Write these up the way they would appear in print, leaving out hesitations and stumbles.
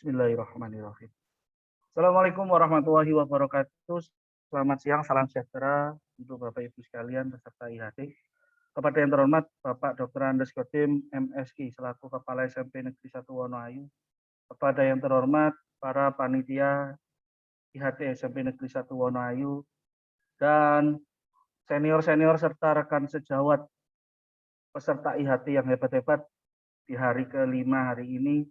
Bismillahirrahmanirrahim. Assalamualaikum warahmatullahi wabarakatuh. Selamat siang, salam sejahtera untuk Bapak Ibu sekalian beserta IHT. Kepada yang terhormat Bapak Dr. Andes Kodim MSI selaku Kepala SMP Negeri 1 Wonoayu. Kepada yang terhormat para panitia IHT SMP Negeri 1 Wonoayu dan senior-senior serta rekan sejawat peserta IHT yang hebat-hebat di hari kelima hari ini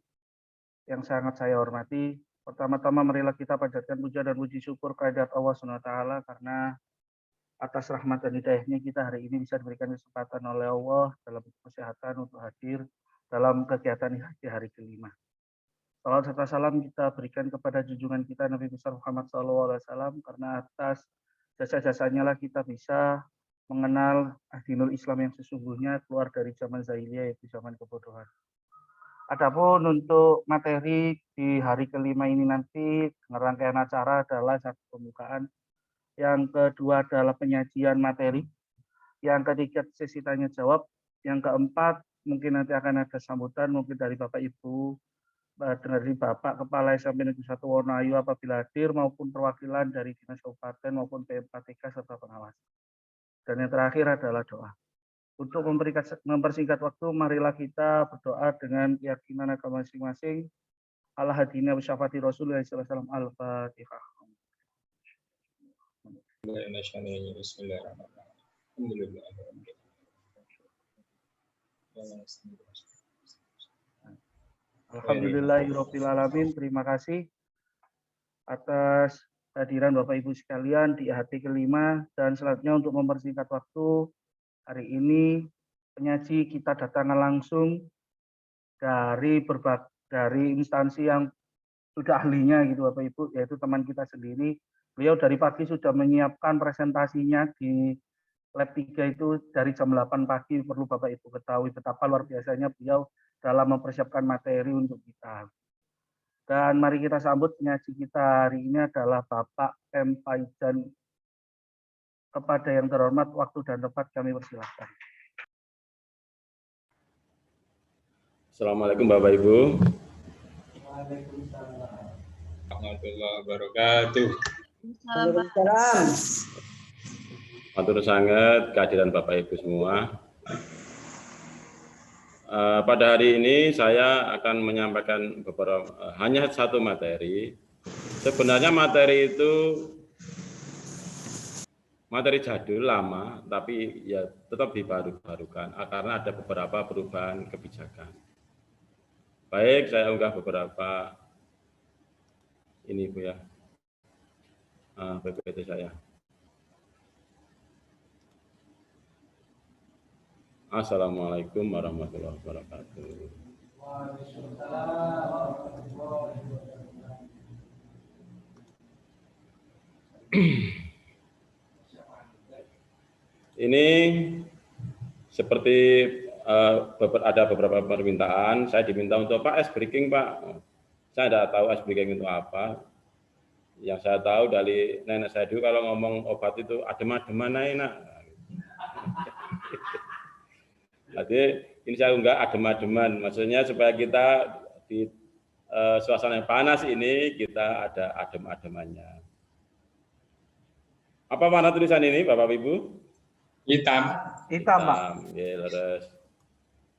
yang sangat saya hormati. Pertama-tama marilah kita panjatkan puja dan puji syukur kehadirat Allah SWT karena atas rahmat dan hidayahnya kita hari ini bisa diberikan kesempatan oleh Allah dalam kesehatan untuk hadir dalam kegiatan IHT hari kelima. Salawat serta salam kita berikan kepada junjungan kita Nabi besar Muhammad SAW karena atas jasa-jasanya lah kita bisa mengenal dinul Islam yang sesungguhnya keluar dari zaman jahiliyah yaitu zaman kebodohan. Adapun untuk materi di hari kelima ini nanti rangkaian acara adalah satu pembukaan, yang kedua adalah penyajian materi, yang ketiga sesi tanya jawab, yang keempat mungkin nanti akan ada sambutan mungkin dari Bapak Ibu, dari Bapak Kepala SMP Negeri 1 Wonoayu apabila hadir maupun perwakilan dari Dinas Kabupaten maupun PMK3 serta pengawas. Dan yang terakhir adalah doa. Untuk mempersingkat waktu, marilah kita berdoa dengan keyakinan agama masing-masing. Ala hadina wa syafati Rasulullah SAW. Al-Fatihah. Alhamdulillahirabbil alamin. Terima kasih atas kehadiran Bapak Ibu sekalian di IHT kelima, dan selanjutnya untuk mempersingkat waktu, hari ini penyaji kita datangkan langsung dari instansi yang sudah ahlinya gitu Bapak Ibu, yaitu teman kita sendiri. Beliau dari pagi sudah menyiapkan presentasinya di lab 3 itu dari jam 8 pagi, perlu Bapak Ibu ketahui betapa luar biasanya beliau dalam mempersiapkan materi untuk kita. Dan mari kita sambut penyaji kita hari ini adalah Bapak M. Faizan. Kepada yang terhormat, waktu dan tempat kami persilahkan. Assalamualaikum Bapak Ibu. Waalaikumsalam. Warahmatullahi wabarakatuh. Waalaikumsalam. Matur sangat kehadiran Bapak Ibu semua. Pada hari ini saya akan menyampaikan hanya satu materi. Sebenarnya materi itu materi jadul lama, tapi ya tetap dibaru-barukan karena ada beberapa perubahan kebijakan. Baik, saya unggah beberapa ini Bu ya, PPT saya. Assalamualaikum warahmatullahi wabarakatuh. Ini seperti ada beberapa permintaan, saya diminta untuk Pak ice breaking Pak. Saya tidak tahu ice breaking itu apa. Yang saya tahu dari nenek saya dulu kalau ngomong obat itu adem-ademan enak. Jadi ini saya enggak adem-ademan, maksudnya supaya kita di suasana yang panas ini kita ada adem-ademannya. Apa warna tulisan ini Bapak Ibu? Hitam. Hitam, Pak. Oke, terus.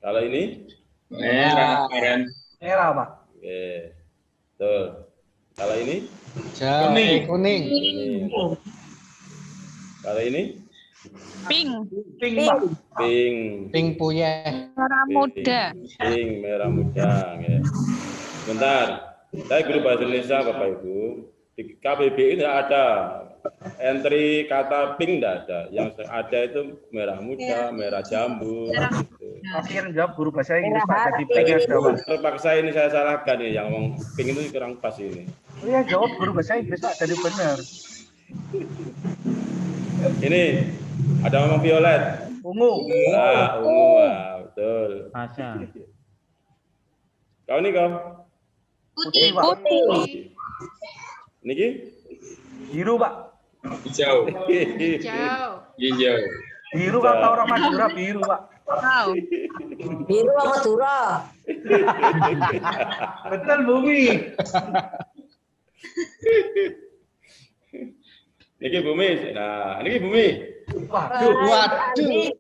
Kalau ini? Merah, orange. Merah, Pak. Oke. Tuh. Kalau ini? Kuning. Kalau ini? Pink. Pink, Pak. Pink. Pink puyeh. Merah muda. Pink, merah muda. Oke. Bentar. Saya guru bahasa Indonesia, Bapak Ibu. Di KBBI tidak ada entry kata pink, tidak ada. Yang ada itu merah muda, merah jambu. Gitu. Akhirnya jawab guru bahasa Inggris Pak. Jadi pink aja Pak. Terpaksa ini saya salahkan nih, yang ngomong pink itu kurang pas ini. Oh iya, jawab guru bahasa Inggris Pak. Jadi benar. Ini ada ngomong violet. Ungu. Nah, ungu, betul. Masa. Kau ini kau? Putih, Pak. Putih. Niki? Biru, Pak. Hijau. Hijau. Hijau. Biru kata orang Madura, biru, Pak. Wow. Biru apa dura? Betul Bumi. Niki Bumi. Nah, niki Bumi. Waduh. Waduh, Andi.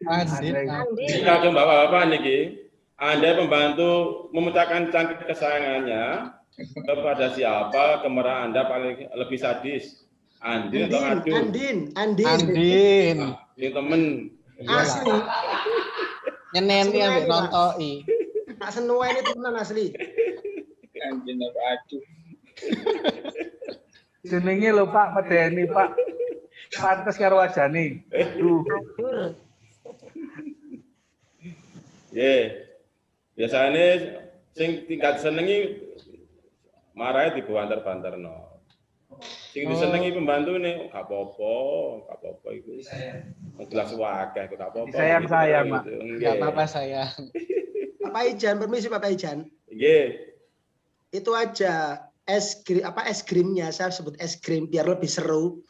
Kita coba Bapak niki. Anda pembantu memecahkan cangkir kesayangannya kepada siapa kemerahan Anda paling lebih sadis? Andin atau Adu? Andin. Andin. Ini temen. Asli. Nyeneni ambek nontoki. Tak senua ini temenan asli. Anjing apa aduh. Jenenge lho Pak, medeni Pak. Pantes karo wajane. Duh. Adur. Biasanya sing tingkat senengi marahnya dibanter-banterno. Sing disenengi pembantu nih, gak apa-apa itu. Jelas wakeh, gak apa-apa. Disayang-sayang, Mak. Enggak apa-apa sayang. Bapak Ijan, permisi Bapak Ijan. Nggih. Itu aja es krimnya, saya sebut es krim biar lebih seru.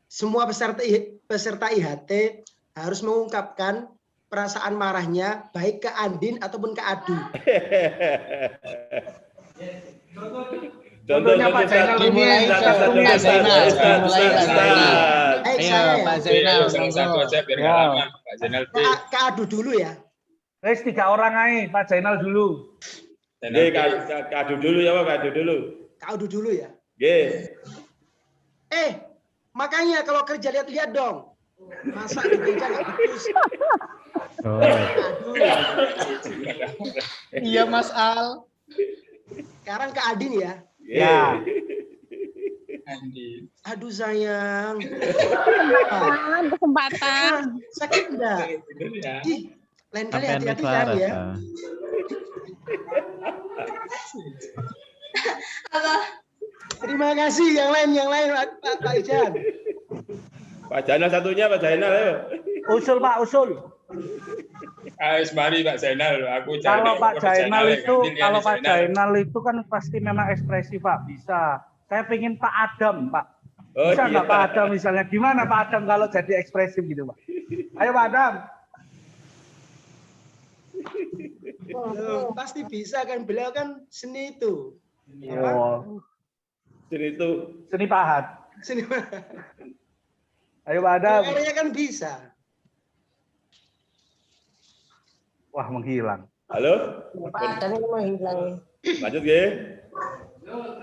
Semua peserta IHT harus mengungkapkan perasaan marahnya baik ke Andin ataupun ke Adu. Contohnya Pak Zainal Dimulai Ustaz. Ayo Pak Zainal. Salah satu aja biar nggak Ya. lama. Pak Zainal B. Ke Adu dulu ya. Wes 3 orang aja, Pak Zainal dulu. Nggih, kado dulu ya, Pak, kado dulu. Ke Adu dulu ya. Nggih. Makanya kalau kerja lihat-lihat dong. Masa di meja nggak bagus. Iya Mas Al. Sekarang ke Adin ya. Ya. Andi. Aduh sayang. Kesempatan. Sakit enggak? Bener ya. Ih, lain kali hati-hati sayang ya. Terima kasih yang lain Pak Ijan. Pak Zainal satunya, Pak Zainal ayo. Usul Pak, usul. Ayo mari Pak Zainal, aku cari. Kalau Pak Zainal itu, Ganti kalau Andi Pak Zainal itu kan pasti memang ekspresif Pak, bisa. Saya pengen Pak Adam Pak. Oh, Bisa nggak iya. Pak Adam misalnya? Gimana Pak Adam kalau jadi ekspresif gitu Pak? Ayo Pak Adam. Pasti bisa kan, beliau kan seni itu. Oh, Sini itu. seni pahat. Seni. Ayo Pak Adam. Karyanya kan bisa. Wah menghilang. Halo? Pak Adam ini menghilang. Lanjut nggih.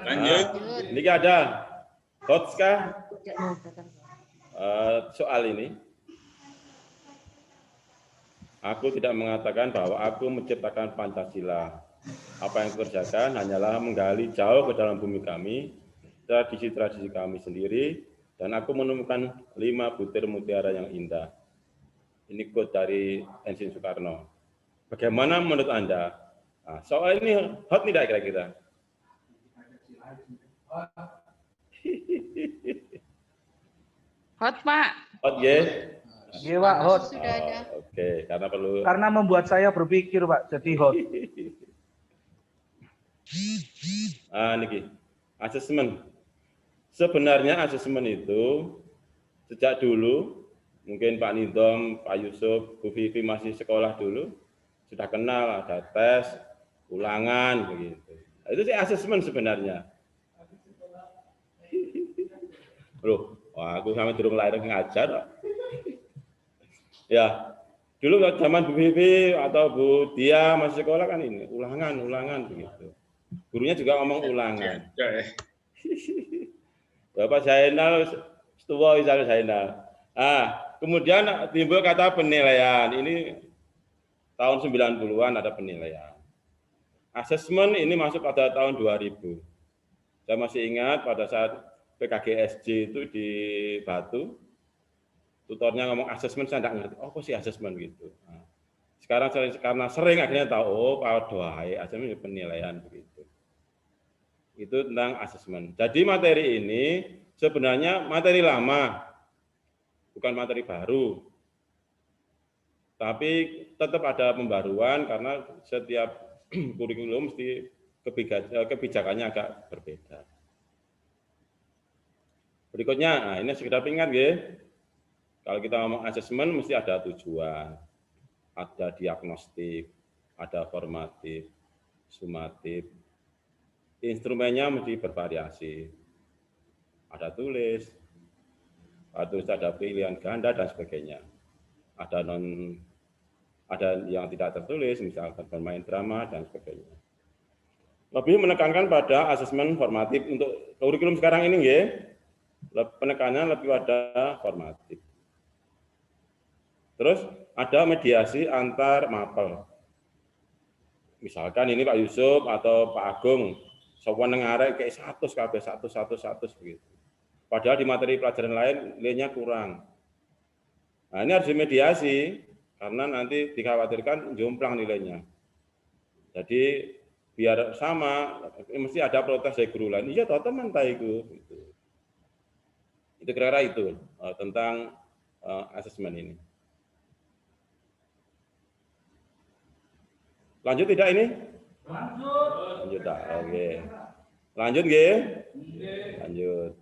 Lanjut. Ini ada hots kah? Soal ini. Aku tidak mengatakan bahwa aku menciptakan Pancasila. Apa yang kukerjakan hanyalah menggali jauh ke dalam bumi kami, tradisi-tradisi kami sendiri, dan aku menemukan 5 butir mutiara yang indah. Ini quote dari Ensin Soekarno. Bagaimana menurut Anda? Nah, soal ini hot tidak kira-kira? Hot, Pak. Hot ya? Iya Pak, hot. Oke, karena perlu. Karena membuat saya berpikir Pak, jadi hot. Niki, asesmen. Sebenarnya asesmen itu sejak dulu, mungkin Pak Nidom, Pak Yusuf, Bu Vivi masih sekolah dulu, sudah kenal ada tes, ulangan begitu. Itu sih asesmen sebenarnya. Loh, aku sampai durung lahir ngajar. Ya, dulu zaman Bu Vivi atau Bu Dia masih sekolah kan ini ulangan begitu. Gurunya juga ngomong ulangan. Bapak Zainal, setua misalnya Zainal. Kemudian timbul kata penilaian. Ini tahun 90-an ada penilaian. Asesmen ini masuk pada tahun 2000. Saya masih ingat pada saat PKGSJ itu di Batu, tutornya ngomong asesmen, saya tidak ngerti, apa sih asesmen gitu. Sekarang karena sering akhirnya tahu, oh Pak Doai, asesmen penilaian begitu. Itu tentang asesmen. Jadi materi ini sebenarnya materi lama, bukan materi baru. Tapi tetap ada pembaruan karena setiap kurikulum mesti kebijakannya agak berbeda. Berikutnya, ini sekedar ingat ya. Kalau kita ngomong asesmen mesti ada tujuan. ada diagnostik, ada formatif, sumatif. Instrumennya mesti bervariasi. Ada tulis, ada pilihan ganda dan sebagainya. Ada yang tidak tertulis, misalkan bermain drama dan sebagainya. Lebih menekankan pada asesmen formatif untuk kurikulum sekarang ini, ya. Penekanannya lebih pada formatif. Terus ada mediasi antar mapel. Misalkan ini Pak Yusuf atau Pak Agung, sowan ngarek kayak 100 KB 100 begitu. Padahal di materi pelajaran lain nilainya kurang. Nah, ini harus dimediasi karena nanti dikhawatirkan jomplang nilainya. Jadi biar sama, mesti ada protes dari guru lain. Iya, toh teman itu. Itu kira-kira itu tentang asesmen ini. Lanjut tidak ini? Lanjut. Oke. Lanjut nggih? Lanjut.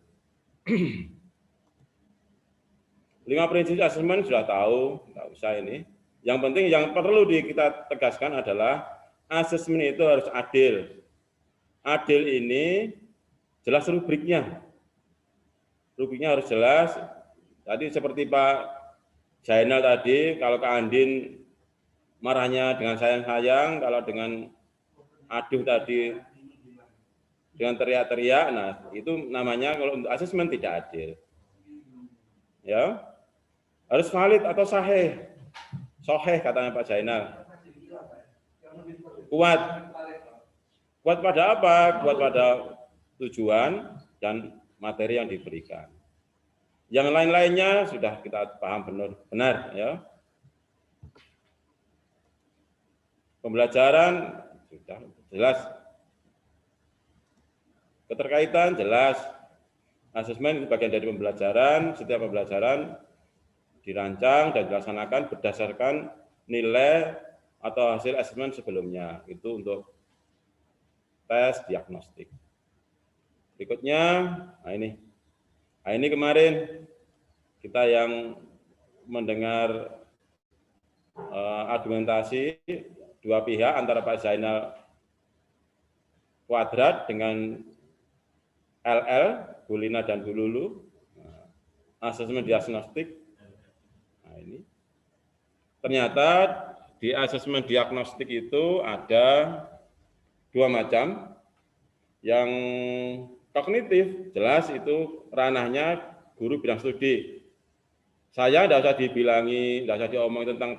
5 prinsip asesmen sudah tahu, nggak usah ini. Yang penting yang perlu kita tegaskan adalah asesmen itu harus adil. Adil ini jelas rubriknya. Rubriknya harus jelas. Tadi seperti Pak Zainal tadi, kalau Kak Andin marahnya dengan sayang-sayang, kalau dengan aduh tadi dengan teriak-teriak, nah itu namanya kalau untuk asesmen tidak adil. Ya, harus valid atau sahih. Sahih katanya Pak Zainal. Kuat. Kuat pada apa? Kuat pada tujuan dan materi yang diberikan. Yang lain-lainnya sudah kita paham benar ya. Pembelajaran sudah jelas. Keterkaitan jelas. Asesmen itu bagian dari pembelajaran. Setiap pembelajaran dirancang dan dilaksanakan berdasarkan nilai atau hasil asesmen sebelumnya. Itu untuk tes diagnostik. Berikutnya, nah ini kemarin kita yang mendengar argumentasi dua pihak antara Pak Zainal Kuadrat dengan LL, Bu Lina dan Bu Lulu, asesmen diagnostik. Nah ini, ternyata di asesmen diagnostik itu ada dua macam. Yang kognitif, jelas itu ranahnya guru bidang studi. Saya tidak usah dibilangi, tidak usah diomongin tentang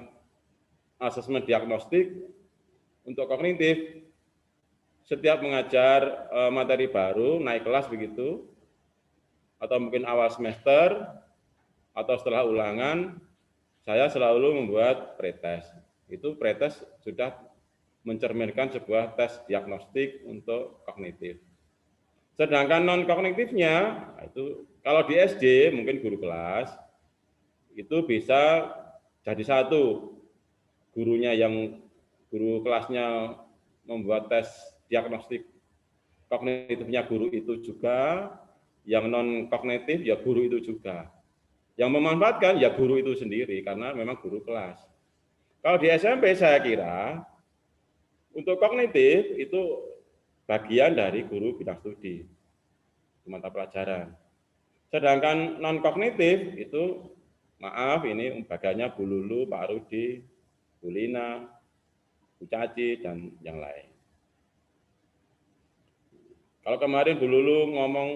asesmen diagnostik. Untuk kognitif, setiap mengajar materi baru, naik kelas begitu, atau mungkin awal semester, atau setelah ulangan, saya selalu membuat pretest. Itu pretest sudah mencerminkan sebuah tes diagnostik untuk kognitif. Sedangkan non-kognitifnya, itu kalau di SD mungkin guru kelas, itu bisa jadi satu. Gurunya yang guru kelasnya membuat tes diagnostik kognitifnya guru itu juga, yang non-kognitif ya guru itu juga. Yang memanfaatkan ya guru itu sendiri, karena memang guru kelas. Kalau di SMP saya kira, untuk kognitif itu bagian dari guru bidang studi, mata pelajaran. Sedangkan non-kognitif itu, maaf ini bagiannya Bu Lulu, Pak Rudi, Bu Lina, Bu Caci, dan yang lain. Kalau kemarin Bu Lulu ngomong,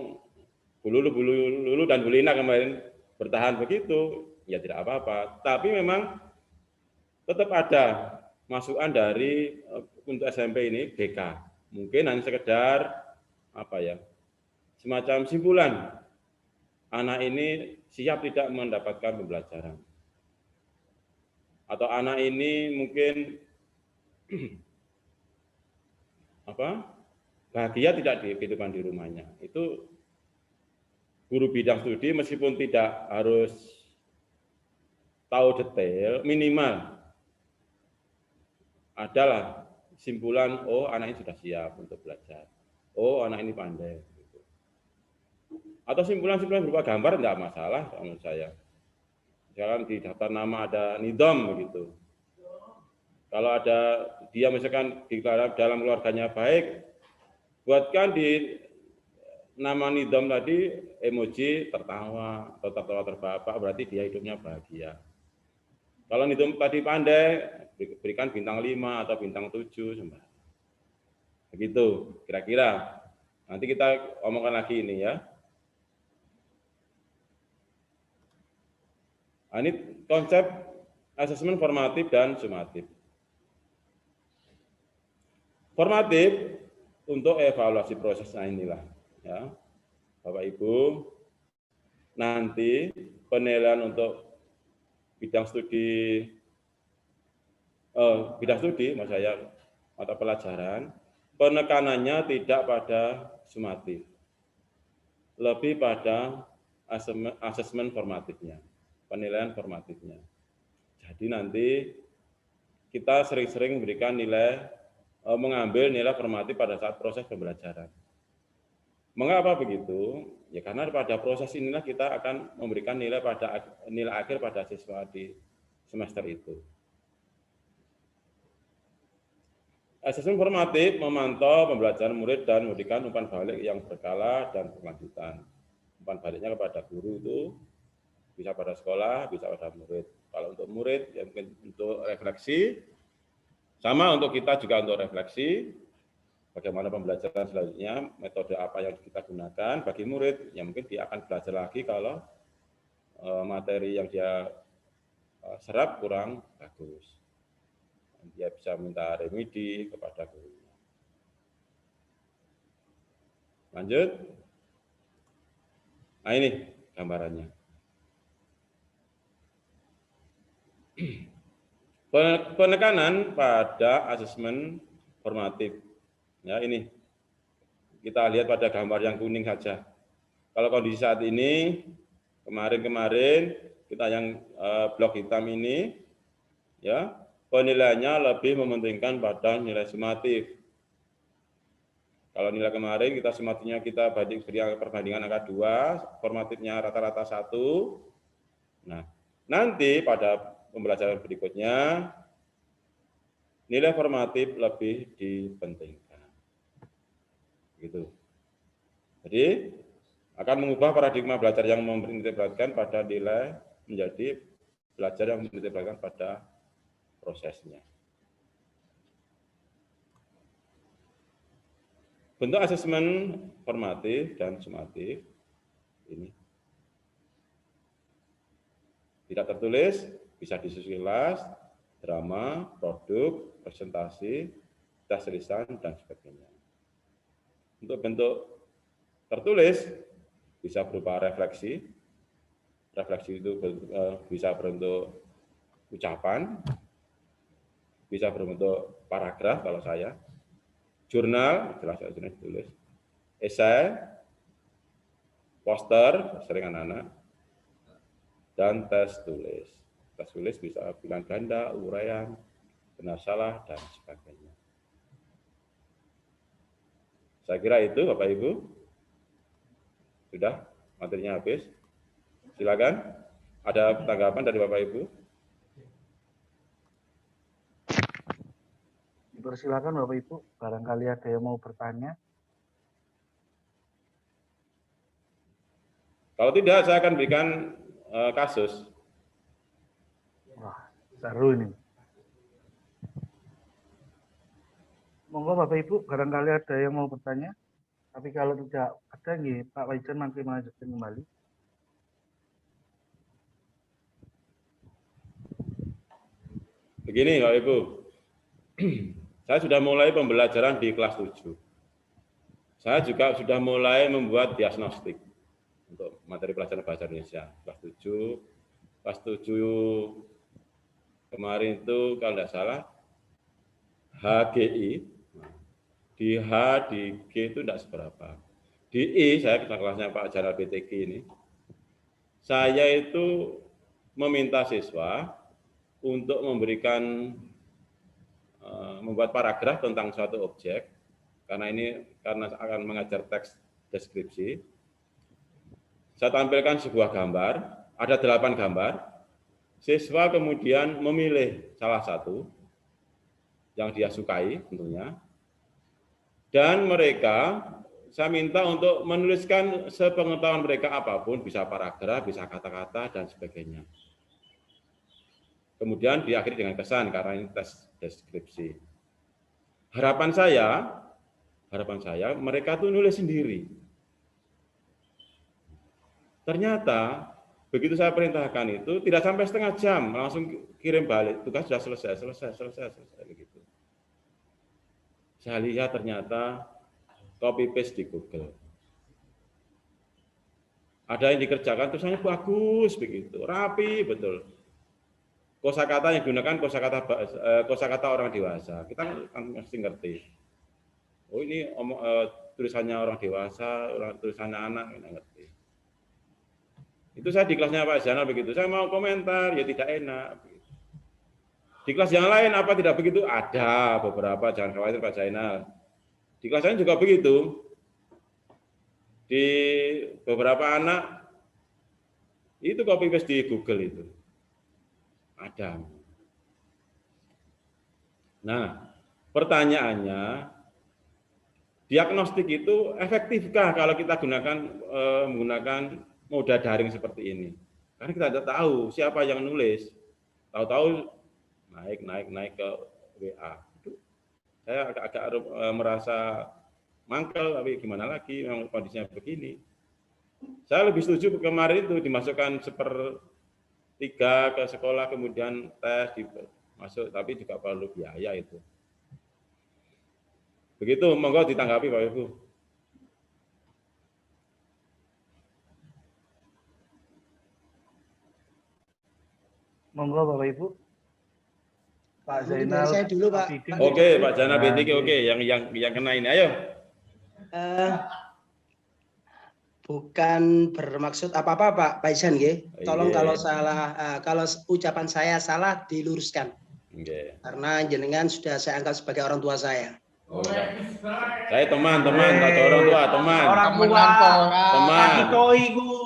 Bu Lulu dan Bu Lina kemarin bertahan begitu, ya tidak apa-apa. Tapi memang tetap ada masukan dari untuk SMP ini BK. Mungkin hanya sekedar apa ya, semacam simpulan anak ini siap tidak mendapatkan pembelajaran, atau anak ini mungkin apa bahagia tidak di kehidupan di rumahnya. Itu guru bidang studi meskipun tidak harus tahu detail, minimal adalah simpulan, oh anak ini sudah siap untuk belajar, oh anak ini pandai. Atau simpulan-simpulan berupa gambar tidak masalah menurut saya. Misalkan di daftar nama ada nidom begitu. Kalau ada dia misalkan di dalam keluarganya baik, buatkan di nama nidom tadi emoji tertawa atau tertawa terbahak, berarti dia hidupnya bahagia. Kalau nidom tadi pandai, berikan bintang 5 atau bintang 7. Begitu, kira-kira. Nanti kita omongkan lagi ini ya. Nah, ini konsep asesmen formatif dan sumatif. Formatif untuk evaluasi proses, nah inilah ya Bapak Ibu, nanti penilaian untuk bidang studi maksud saya mata pelajaran, penekanannya tidak pada sumatif, lebih pada asesmen formatifnya, penilaian formatifnya. Jadi nanti kita sering-sering memberikan nilai, mengambil nilai formatif pada saat proses pembelajaran. Mengapa begitu? Ya karena pada proses inilah kita akan memberikan nilai akhir pada siswa di semester itu. Asesmen formatif memantau pembelajaran murid dan memberikan umpan balik yang berkala dan berkelanjutan. Umpan baliknya kepada guru itu bisa pada sekolah, bisa pada murid. Kalau untuk murid, ya mungkin untuk refleksi, sama untuk kita juga untuk refleksi, bagaimana pembelajaran selanjutnya, metode apa yang kita gunakan. Bagi murid, ya mungkin dia akan belajar lagi kalau materi yang dia serap kurang bagus. Dia bisa minta remedi kepada gurunya. Lanjut. Nah ini gambarannya. Penekanan pada asesmen formatif. Ya ini kita lihat pada gambar yang kuning saja. Kalau kondisi saat ini, kemarin kita yang blok hitam ini, ya penilaiannya lebih mementingkan pada nilai sumatif. Kalau nilai kemarin kita sumatifnya kita beri perbandingan angka 2, formatifnya rata-rata 1. Nah, nanti pada pembelajaran berikutnya nilai formatif lebih dipentingkan. Gitu. Jadi akan mengubah paradigma belajar yang menitikberatkan pada nilai menjadi belajar yang menitikberatkan pada prosesnya. Bentuk asesmen formatif dan sumatif ini tidak tertulis, bisa disusun kelas, drama, produk, presentasi, tes lisan, dan sebagainya. Untuk bentuk tertulis, bisa berupa refleksi. Refleksi itu bisa berbentuk ucapan, bisa berbentuk paragraf kalau saya. Jurnal, jelas ditulis. Esai, poster, sering anak-anak, dan tes tulis. Tes tulis bisa bilang ganda, uraian, benar salah, dan sebagainya. Saya kira itu Bapak Ibu. Sudah, materinya habis. Silakan. Ada tanggapan dari Bapak Ibu? Silakan Bapak Ibu, barangkali ada yang mau bertanya. Kalau tidak, saya akan berikan kasus. Wah, seru ini. Monggo Bapak Ibu, barangkali ada yang mau bertanya. Tapi kalau tidak ada, nih, Pak Waijan nanti melanjutkan kembali. Begini Bapak Ibu, saya sudah mulai pembelajaran di kelas 7. Saya juga sudah mulai membuat diagnostik untuk materi pelajaran bahasa Indonesia. Kelas 7 kemarin itu kalau tidak salah HGI, di H, di G itu tidak seberapa. Di I, saya kelasnya Pak Jaral BTG ini, saya itu meminta siswa untuk membuat paragraf tentang suatu objek, karena akan mengajar teks deskripsi. Saya tampilkan sebuah gambar, ada 8 gambar. Siswa kemudian memilih salah satu, yang dia sukai tentunya. Dan mereka saya minta untuk menuliskan sepengetahuan mereka apapun, bisa paragraf, bisa kata-kata, dan sebagainya. Kemudian diakhiri dengan kesan, karena ini tes deskripsi. Harapan saya mereka tuh nulis sendiri. Ternyata, begitu saya perintahkan itu, tidak sampai setengah jam, langsung kirim balik, tugas sudah selesai, begitu. Saya lihat ternyata copy paste di Google. Ada yang dikerjakan tulisannya bagus begitu, rapi betul. Kosakata yang digunakan kosakata orang dewasa. Kita kan mesti ngerti. Oh ini tulisannya orang dewasa, tulisannya anak, kita ngerti. Itu saya di kelasnya Pak Zainal begitu. Saya mau komentar, ya tidak enak. Begitu. Di kelas yang lain apa tidak begitu? Ada beberapa, jangan khawatir Pak Zainal. Di kelas lain juga begitu. Di beberapa anak itu copy paste di Google itu ada. Nah, pertanyaannya, diagnostik itu efektifkah kalau kita menggunakan moda daring seperti ini? Karena kita tidak tahu siapa yang nulis. Tahu-tahu naik ke WA. Saya agak merasa mangkel, tapi gimana lagi, memang kondisinya begini. Saya lebih setuju kemarin itu dimasukkan 1/3 ke sekolah, kemudian tes masuk, tapi juga perlu biaya itu. Begitu, monggo ditanggapi Pak Ibu. Monggo Bapak Ibu. Pak Zainal. Saya dulu Pak. Oke, Pak Zainal BTG, oke, yang kena ini, ayo. Bukan bermaksud apa-apa Pak Paisan nggih. Tolong Iya. kalau salah, kalau ucapan saya salah diluruskan. Oke. Karena jenengan sudah saya anggap sebagai orang tua saya. Oh, saya teman, atau orang tua, teman. Orang tua. Teman.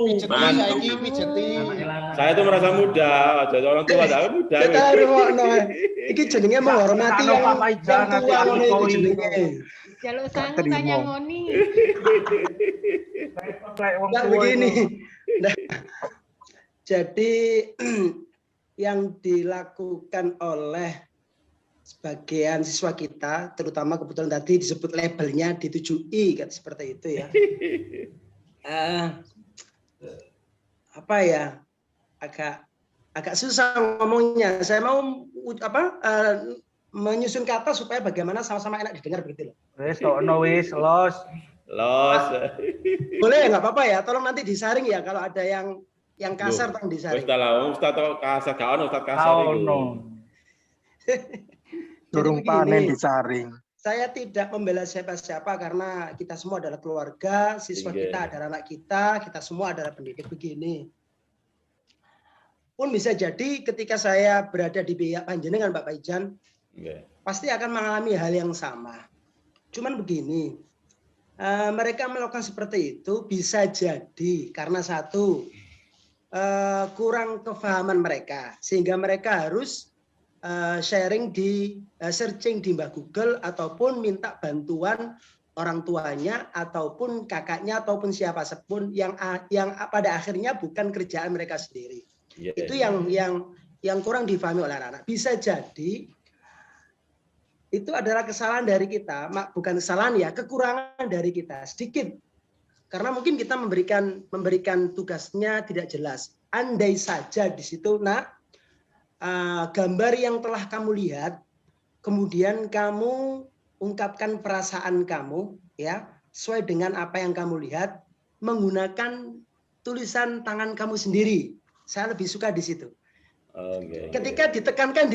Pijeti saiki pijeti. Saya itu merasa muda, jadi orang tua, saya muda. Kita rumakno. Iki jenenge menghormati yang tua ngono iki jenenge. Jaluk sangu tanya ngoni. Nah, begini. Nah, jadi yang dilakukan oleh sebagian siswa kita, terutama kebetulan tadi disebut labelnya di 7I kan seperti itu ya. Apa ya? Agak susah ngomongnya. Saya mau menyusun kata supaya bagaimana sama-sama enak didengar begitu loh. Wis los. Boleh nggak apa-apa ya? Tolong nanti disaring ya kalau ada yang kasar tolong disaring. Ustaz kasar, Ustaz kasar itu. Durung panen disaring. Saya tidak membela siapa-siapa karena kita semua adalah keluarga, siswa kita adalah anak kita semua adalah pendidik begini. Pun bisa jadi ketika saya berada di pihak panjenengan Pak Paijan, pasti akan mengalami hal yang sama. Cuman begini, mereka melakukan seperti itu bisa jadi karena satu, kurang kefahaman mereka, sehingga mereka harus sharing searching di Mbak Google ataupun minta bantuan orang tuanya ataupun kakaknya ataupun siapa pun yang pada akhirnya bukan kerjaan mereka sendiri. Itu yang kurang difahami oleh anak-anak. Bisa jadi itu adalah kesalahan dari kita, bukan kesalahan ya, kekurangan dari kita sedikit. Karena mungkin kita memberikan tugasnya tidak jelas. Andai saja di situ, gambar yang telah kamu lihat, kemudian kamu ungkapkan perasaan kamu, ya, sesuai dengan apa yang kamu lihat, menggunakan tulisan tangan kamu sendiri. Saya lebih suka di situ. Ketika ditekankan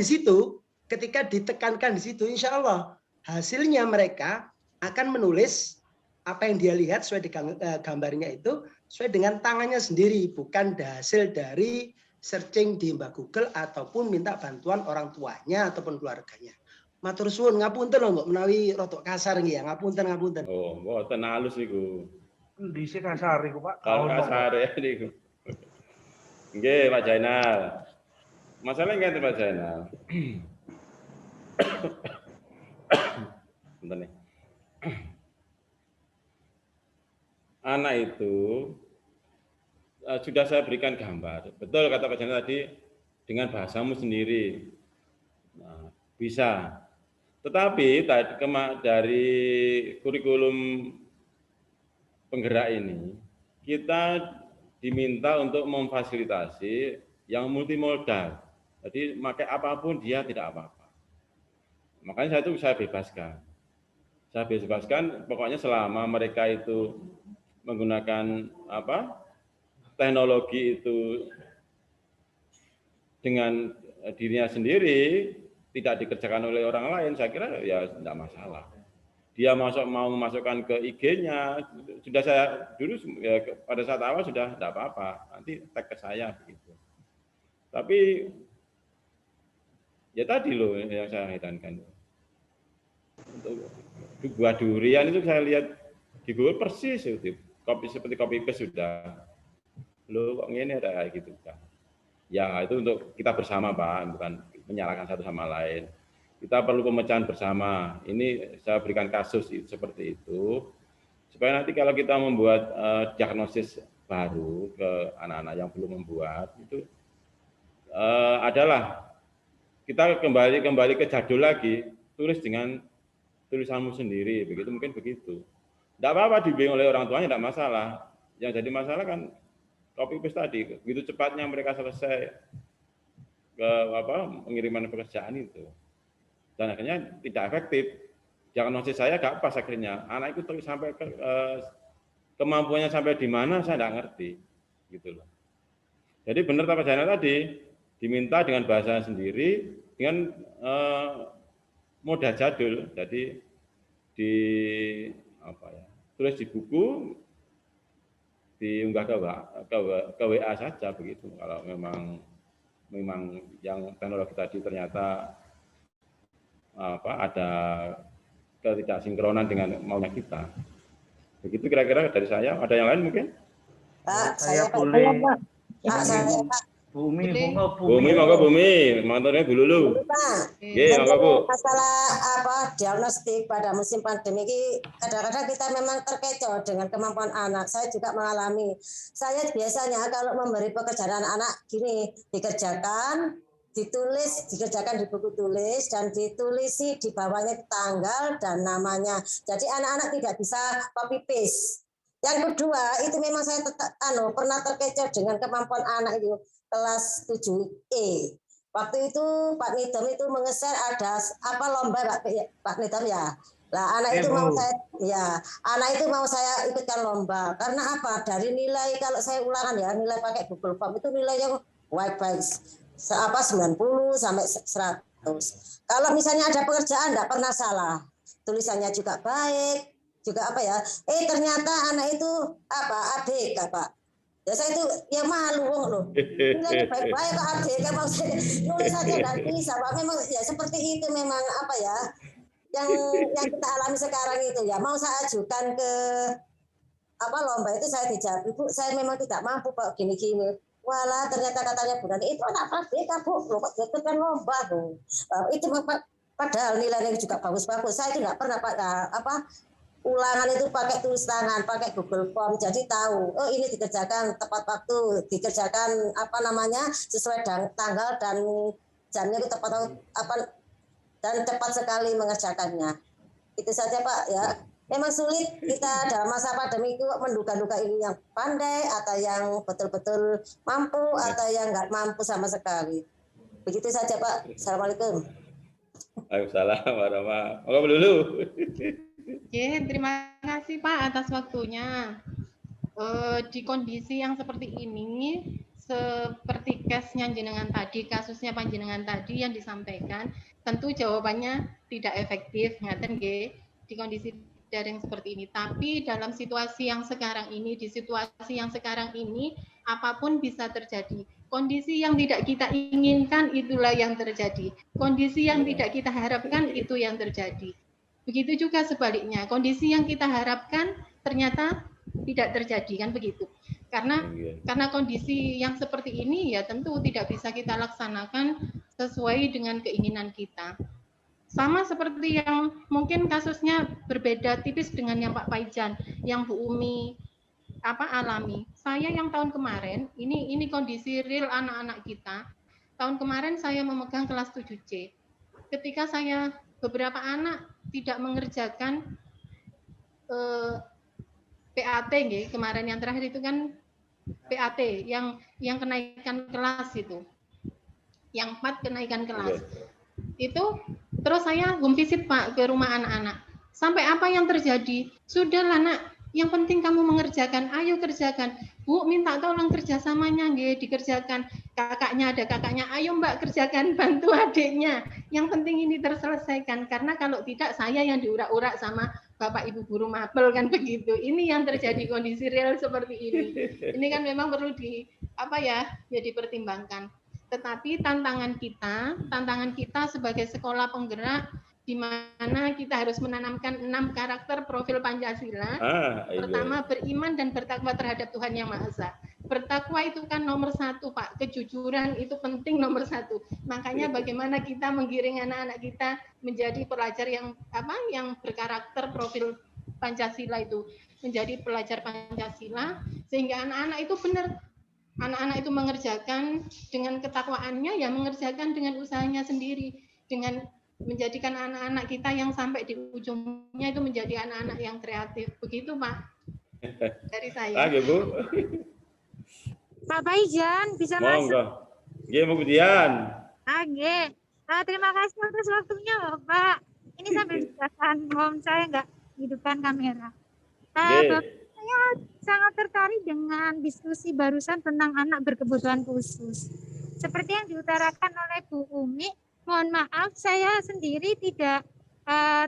di situ, insya Allah hasilnya mereka akan menulis apa yang dia lihat sesuai dengan gambarnya itu, sesuai dengan tangannya sendiri, bukan hasil dari searching di Mbak Google ataupun minta bantuan orang tuanya ataupun keluarganya. Matur suwun, ngapunten lho mbok menawi rotok kasar nggih ya, ngapunten. Oh, mboten halus niku. Endi sih kasar iku, Pak? Kalau kasar ya niku. Nggih, Pak Zainal. Masalahnya ngene Pak Zainal. Bentar nih. Anak itu sudah saya berikan gambar. Betul kata Pak Jana tadi, dengan bahasamu sendiri. Nah, bisa. Tetapi dari kurikulum penggerak ini, kita diminta untuk memfasilitasi yang multimodal. Jadi pakai apapun dia tidak apa-apa. Makanya saya bebaskan. Saya bebaskan pokoknya selama mereka itu menggunakan teknologi itu dengan dirinya sendiri, tidak dikerjakan oleh orang lain, saya kira ya tidak masalah. Dia mau memasukkan ke IG-nya, sudah saya dulu ya, pada saat awal sudah tidak apa-apa, nanti tag ke saya begitu. Tapi ya tadi loh yang saya hidankan. Untuk buah durian itu saya lihat di Google persis itu, seperti copy paste sudah. Loh kok ini ada kayak gitu kan. Ya itu untuk kita bersama Pak, bukan menyalahkan satu sama lain. Kita perlu pemecahan bersama. Ini saya berikan kasus seperti itu, supaya nanti kalau kita membuat diagnosis baru ke anak-anak yang belum membuat, itu adalah kita kembali ke jadul lagi, tulis dengan tulisanmu sendiri, begitu mungkin begitu. Tidak apa-apa dibimbing oleh orang tuanya, tidak masalah. Yang jadi masalah kan copy paste tadi, begitu cepatnya mereka selesai ke pengiriman pekerjaan itu, dan akhirnya tidak efektif. Diagnosis saya nggak pas akhirnya, anak itu sampai kemampuannya sampai di mana saya nggak ngerti, gitu loh. Jadi benar Pak Jana tadi diminta dengan bahasa sendiri, dengan moda jadul, jadi tulis di buku, diunggah ke WA saja begitu. Kalau memang yang teknologi tadi ternyata ada ketidaksinkronan dengan maunya kita. Begitu kira-kira dari saya. Ada yang lain mungkin? Pak, Saya Pak. boleh. Pak, saya Pak. Bumi, monggo Bumi, mantornya Bu Lulu. Pak, Monggo Bu. masalah diagnostik pada musim pandemi ini kadang-kadang kita memang terkecoh dengan kemampuan anak. Saya juga mengalami. Saya biasanya kalau memberi pekerjaan anak-anak gini, dikerjakan di buku tulis dan ditulisi di bawahnya tanggal dan namanya. Jadi anak-anak tidak bisa copy paste. Yang kedua, itu memang saya pernah terkecoh dengan kemampuan anak itu kelas 7E. Waktu itu Pak Nidam itu mengeser ada lomba Pak Nidam ya. Nah, anak itu mau saya ikutkan lomba. Karena apa? Dari nilai kalau saya ulangan ya, nilai pakai Google Form itu nilainya baik 90 sampai 100. Kalau misalnya ada pekerjaan enggak pernah salah. Tulisannya juga baik, juga ternyata anak itu ABK Pak. Ya saya itu ya malu loh. Nilainya baik-baik Pak ABK maksudnya nulis saja enggak bisa Pak. Memang ya seperti itu memang yang kita alami sekarang itu ya. Mau saya ajukan ke lomba itu saya dijawab, Ibu saya memang tidak mampu Pak gini-gini. Walah ternyata katanya Bu Nani itu anak ABK Bu, itu kan lomba tuh. Itu padahal nilainya juga bagus-bagus. Saya itu enggak pernah ulangan itu pakai tulis tangan, pakai Google Form, jadi tahu, ini dikerjakan tepat waktu, dikerjakan sesuai tanggal dan jamnya itu tepat dan cepat sekali mengerjakannya. Itu saja Pak ya. Memang sulit kita dalam masa pandemi itu menduga-duga ini yang pandai atau yang betul-betul mampu atau yang nggak mampu sama sekali. Begitu saja Pak. Assalamualaikum. Waalaikumsalam warahmatullahi wabarakatuh. Dulu. Oke, terima kasih Pak atas waktunya. Di kondisi yang seperti ini, seperti case-nya jenengan tadi, kasusnya panjenengan tadi yang disampaikan, tentu jawabannya tidak efektif, ngaten nggih, di kondisi daring seperti ini. Tapi dalam situasi yang sekarang ini, apapun bisa terjadi. Kondisi yang tidak kita inginkan itulah yang terjadi. Kondisi yang tidak kita harapkan itu yang terjadi. Begitu juga sebaliknya, kondisi yang kita harapkan ternyata tidak terjadi, kan begitu. Karena kondisi yang seperti ini ya tentu tidak bisa kita laksanakan sesuai dengan keinginan kita. Sama seperti yang mungkin kasusnya berbeda tipis dengan yang Pak Paijan, yang Bu Umi alami. Saya yang tahun kemarin, ini kondisi real anak-anak kita. Tahun kemarin saya memegang kelas 7C. Ketika saya beberapa anak tidak mengerjakan PAT kemarin yang terakhir itu kan PAT yang kenaikan kelas itu. Yang 4 kenaikan kelas. Itu terus saya home visit Pak ke rumah anak-anak. Sampai apa yang terjadi? Sudahlah Nak, yang penting kamu mengerjakan, ayo kerjakan. Bu, minta tolong kerjasamanya, dikerjakan. Kakaknya ada kakaknya, ayo Mbak kerjakan, bantu adiknya. Yang penting ini terselesaikan, karena kalau tidak saya yang diurak-urak sama Bapak Ibu guru mapel kan begitu. Ini yang terjadi kondisi real seperti ini. Ini kan memang perlu dipertimbangkan. Tetapi tantangan kita sebagai sekolah penggerak di mana kita harus menanamkan 6 karakter profil Pancasila. Pertama, beriman dan bertakwa terhadap Tuhan Yang Maha Esa. Bertakwa itu kan nomor 1, Pak. Kejujuran itu penting nomor 1. Makanya bagaimana kita menggiring anak-anak kita menjadi pelajar yang berkarakter profil Pancasila itu, menjadi pelajar Pancasila, sehingga anak-anak itu benar. Anak-anak itu mengerjakan dengan ketakwaannya, ya mengerjakan dengan usahanya sendiri, dengan menjadikan anak-anak kita yang sampai di ujungnya itu menjadi anak-anak yang kreatif. Begitu Pak dari saya. Lagi Bu. Pak Paijan bisa masuk. Nggih Bu Dian. Terima kasih atas waktunya Bapak. Ini sambil dijelaskan, saya nggak hidupkan kamera. Bapak, saya sangat tertarik dengan diskusi barusan tentang anak berkebutuhan khusus. Seperti yang diutarakan oleh Bu Umi, mohon maaf saya sendiri tidak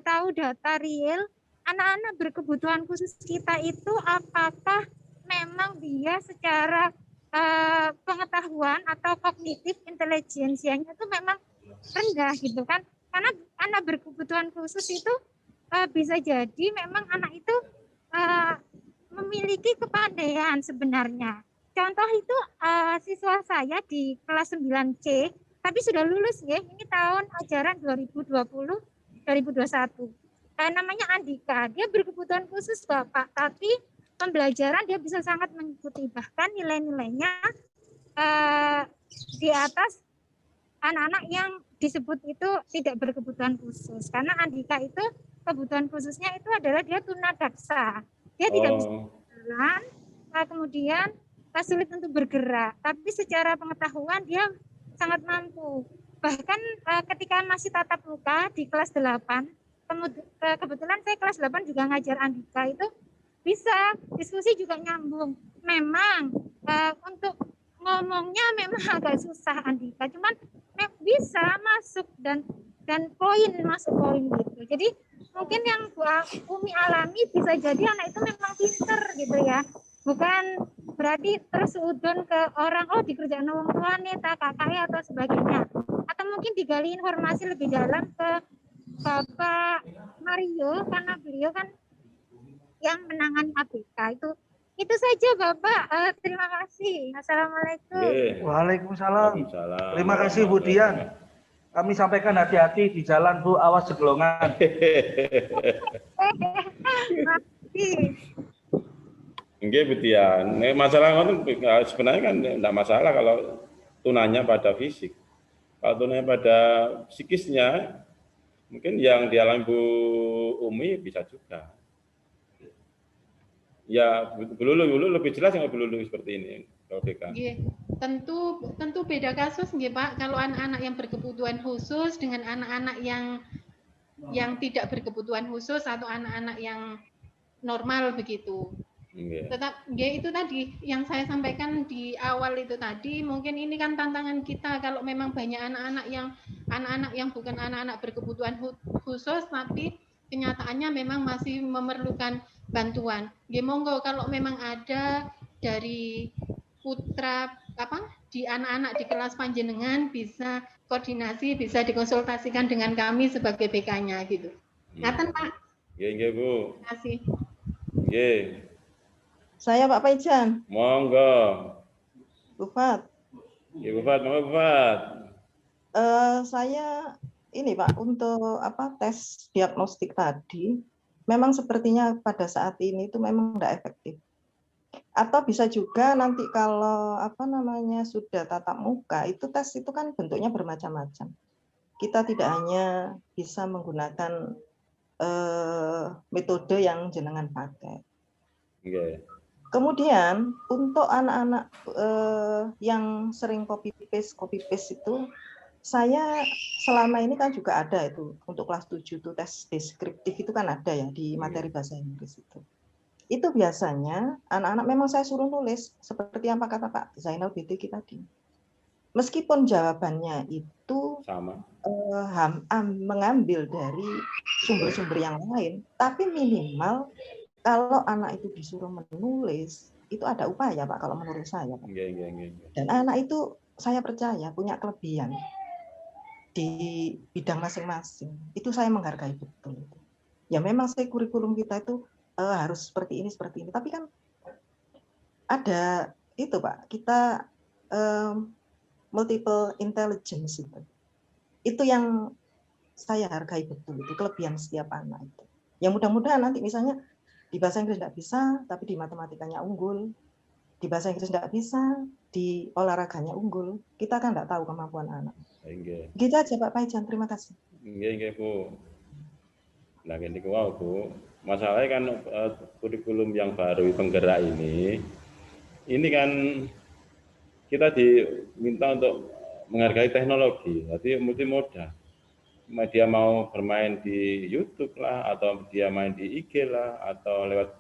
tahu data real anak-anak berkebutuhan khusus kita itu apakah memang dia secara pengetahuan atau kognitif intelijensianya itu memang rendah gitu kan, karena anak berkebutuhan khusus itu bisa jadi memang anak itu memiliki kepandaian sebenarnya. Contoh itu siswa saya di kelas 9C tapi sudah lulus ya, ini tahun ajaran 2020-2021. Namanya Andika, dia berkebutuhan khusus Bapak, tapi pembelajaran dia bisa sangat mengikuti, bahkan nilai-nilainya di atas anak-anak yang disebut itu tidak berkebutuhan khusus. Karena Andika itu kebutuhan khususnya itu adalah dia tunadaksa, dia tidak bisa berjalan, kemudian sulit untuk bergerak, tapi secara pengetahuan dia sangat mampu. Bahkan ketika masih tatap muka di kelas 8, kebetulan saya kelas 8 juga ngajar Andika, itu bisa diskusi juga nyambung. Memang untuk ngomongnya memang agak susah Andika, cuman bisa masuk dan masuk poin gitu. Jadi mungkin yang Bu Umi alami bisa jadi anak itu memang pinter gitu ya. Bukan berarti terusudon ke orang, dikerjakan orang tua nih, kakaknya atau sebagainya. Atau mungkin digali informasi lebih dalam ke Bapak Mario, karena beliau kan yang menangani ABK itu. Itu saja Bapak, terima kasih. Assalamualaikum. Waalaikumsalam. Terima kasih Bu Dian. Kami sampaikan hati-hati di jalan Bu, awas jeglongan. Nggih Bu Dian, masalah sebenarnya kan tidak masalah kalau tunanya pada fisik. Kalau tunanya pada psikisnya, mungkin yang dialami Bu Umi bisa juga. Ya, Bululu lebih jelas yang Bululu seperti ini. Kalau tentu beda kasus nggih Pak. Kalau anak-anak yang berkebutuhan khusus dengan anak-anak yang tidak berkebutuhan khusus atau anak-anak yang normal begitu. Tetap itu tadi yang saya sampaikan di awal itu tadi, mungkin ini kan tantangan kita kalau memang banyak anak-anak yang bukan anak-anak berkebutuhan khusus tapi kenyataannya memang masih memerlukan bantuan. Monggo kalau memang ada dari putra di anak-anak di kelas panjenengan bisa koordinasi, bisa dikonsultasikan dengan kami sebagai BK-nya gitu. Ngaten Pak. Nggih Bu. Terima kasih. Nggih. Saya Pak Paijan. Monggo. Bu Fat. Nggih Bu Fat, monggo Bu Fat. Saya ini Pak, untuk tes diagnostik tadi, memang sepertinya pada saat ini itu memang tidak efektif. Atau bisa juga nanti kalau sudah tatap muka, itu tes itu kan bentuknya bermacam-macam. Kita tidak hanya bisa menggunakan metode yang jenengan pakai. Okay. Kemudian untuk anak-anak yang sering copy paste itu, saya selama ini kan juga ada itu untuk kelas 7 itu tes deskriptif itu kan ada ya di materi bahasa Inggris itu. Itu biasanya anak-anak memang saya suruh nulis seperti apa kata Pak Zainal BTG tadi. Meskipun jawabannya itu sama mengambil dari sumber-sumber yang lain, tapi minimal kalau anak itu disuruh menulis, itu ada upaya Pak kalau menurut saya Pak. Dan anak itu saya percaya punya kelebihan di bidang masing-masing. Itu saya menghargai betul. Ya memang kurikulum kita itu harus seperti ini. Tapi kan ada itu Pak, kita multiple intelligence itu. Itu yang saya hargai betul, itu kelebihan setiap anak itu. Ya mudah-mudahan nanti misalnya di bahasa Inggris tidak bisa, tapi di matematikanya unggul. Di bahasa Inggris tidak bisa, di olahraganya unggul. Kita kan tidak tahu kemampuan anak. Gitu aja Pak Paijan, terima kasih. Nggih, Bu. Nah, ini Bu. Masalahnya kan kurikulum yang baru penggerak ini kan kita diminta untuk menghargai teknologi, jadi multimoda. Dia mau bermain di YouTube lah, atau dia main di IG lah, atau lewat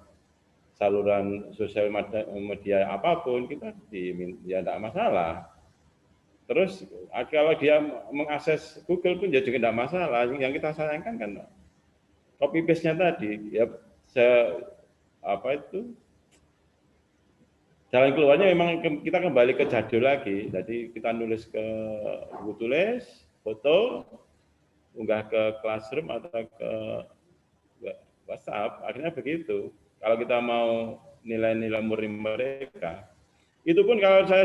saluran sosial media apapun, kita ya tidak masalah. Terus kalau dia mengakses Google pun ya juga tidak masalah. Yang kita sayangkan kan copy paste-nya tadi, ya jalan keluarnya memang kita kembali ke jadul lagi. Jadi kita nulis ke buku tulis, foto, unggah ke Classroom atau ke WhatsApp, akhirnya begitu. Kalau kita mau nilai-nilai murni mereka, itu pun kalau saya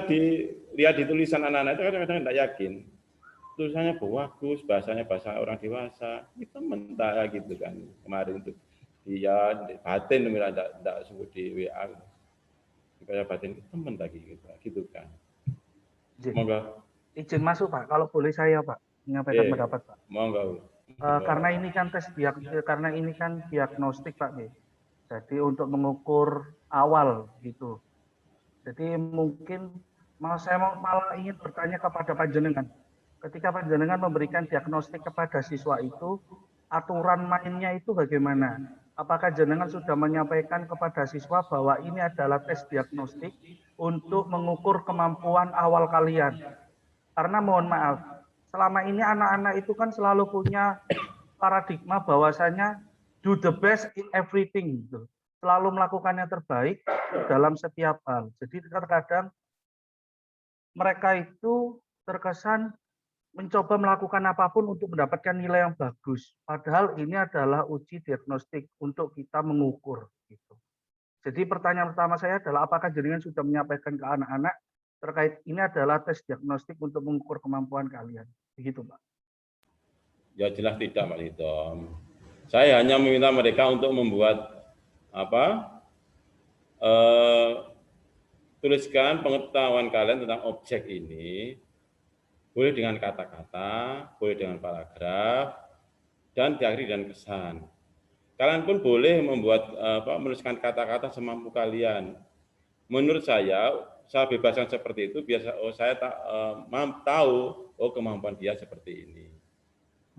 lihat di tulisan anak-anak itu kadang-kadang tidak yakin. Tulisannya bagus, bahasanya bahasa orang dewasa, itu mentah gitu kan. Kemarin itu dia batin, tidak sebut di WA. Supaya batin teman lagi gitu kan. Monggo. Izin masuk Pak, kalau boleh saya Pak menyampaikan pendapat Pak. Monggo. Karena ini kan diagnostik Pak. Jadi untuk mengukur awal gitu. Jadi mungkin saya malah ingin bertanya kepada panjenengan. Ketika panjenengan memberikan diagnostik kepada siswa itu, aturan mainnya itu bagaimana? Apakah jenengan sudah menyampaikan kepada siswa bahwa ini adalah tes diagnostik untuk mengukur kemampuan awal kalian? Karena mohon maaf, selama ini anak-anak itu kan selalu punya paradigma bahwasanya do the best in everything, gitu. Selalu melakukan yang terbaik dalam setiap hal. Jadi terkadang mereka itu terkesan mencoba melakukan apapun untuk mendapatkan nilai yang bagus. Padahal ini adalah uji diagnostik untuk kita mengukur. Gitu. Jadi pertanyaan pertama saya adalah apakah jenengan sudah menyampaikan ke anak-anak terkait ini adalah tes diagnostik untuk mengukur kemampuan kalian. Begitu Pak. Ya jelas tidak Pak Lidom. Saya hanya meminta mereka untuk membuat tuliskan pengetahuan kalian tentang objek ini, boleh dengan kata-kata, boleh dengan paragraf, dan diakhiri dengan kesan. Kalian pun boleh membuat menuliskan kata-kata semampu kalian. Menurut saya bebaskan seperti itu biasa. Saya tahu kemampuan dia seperti ini.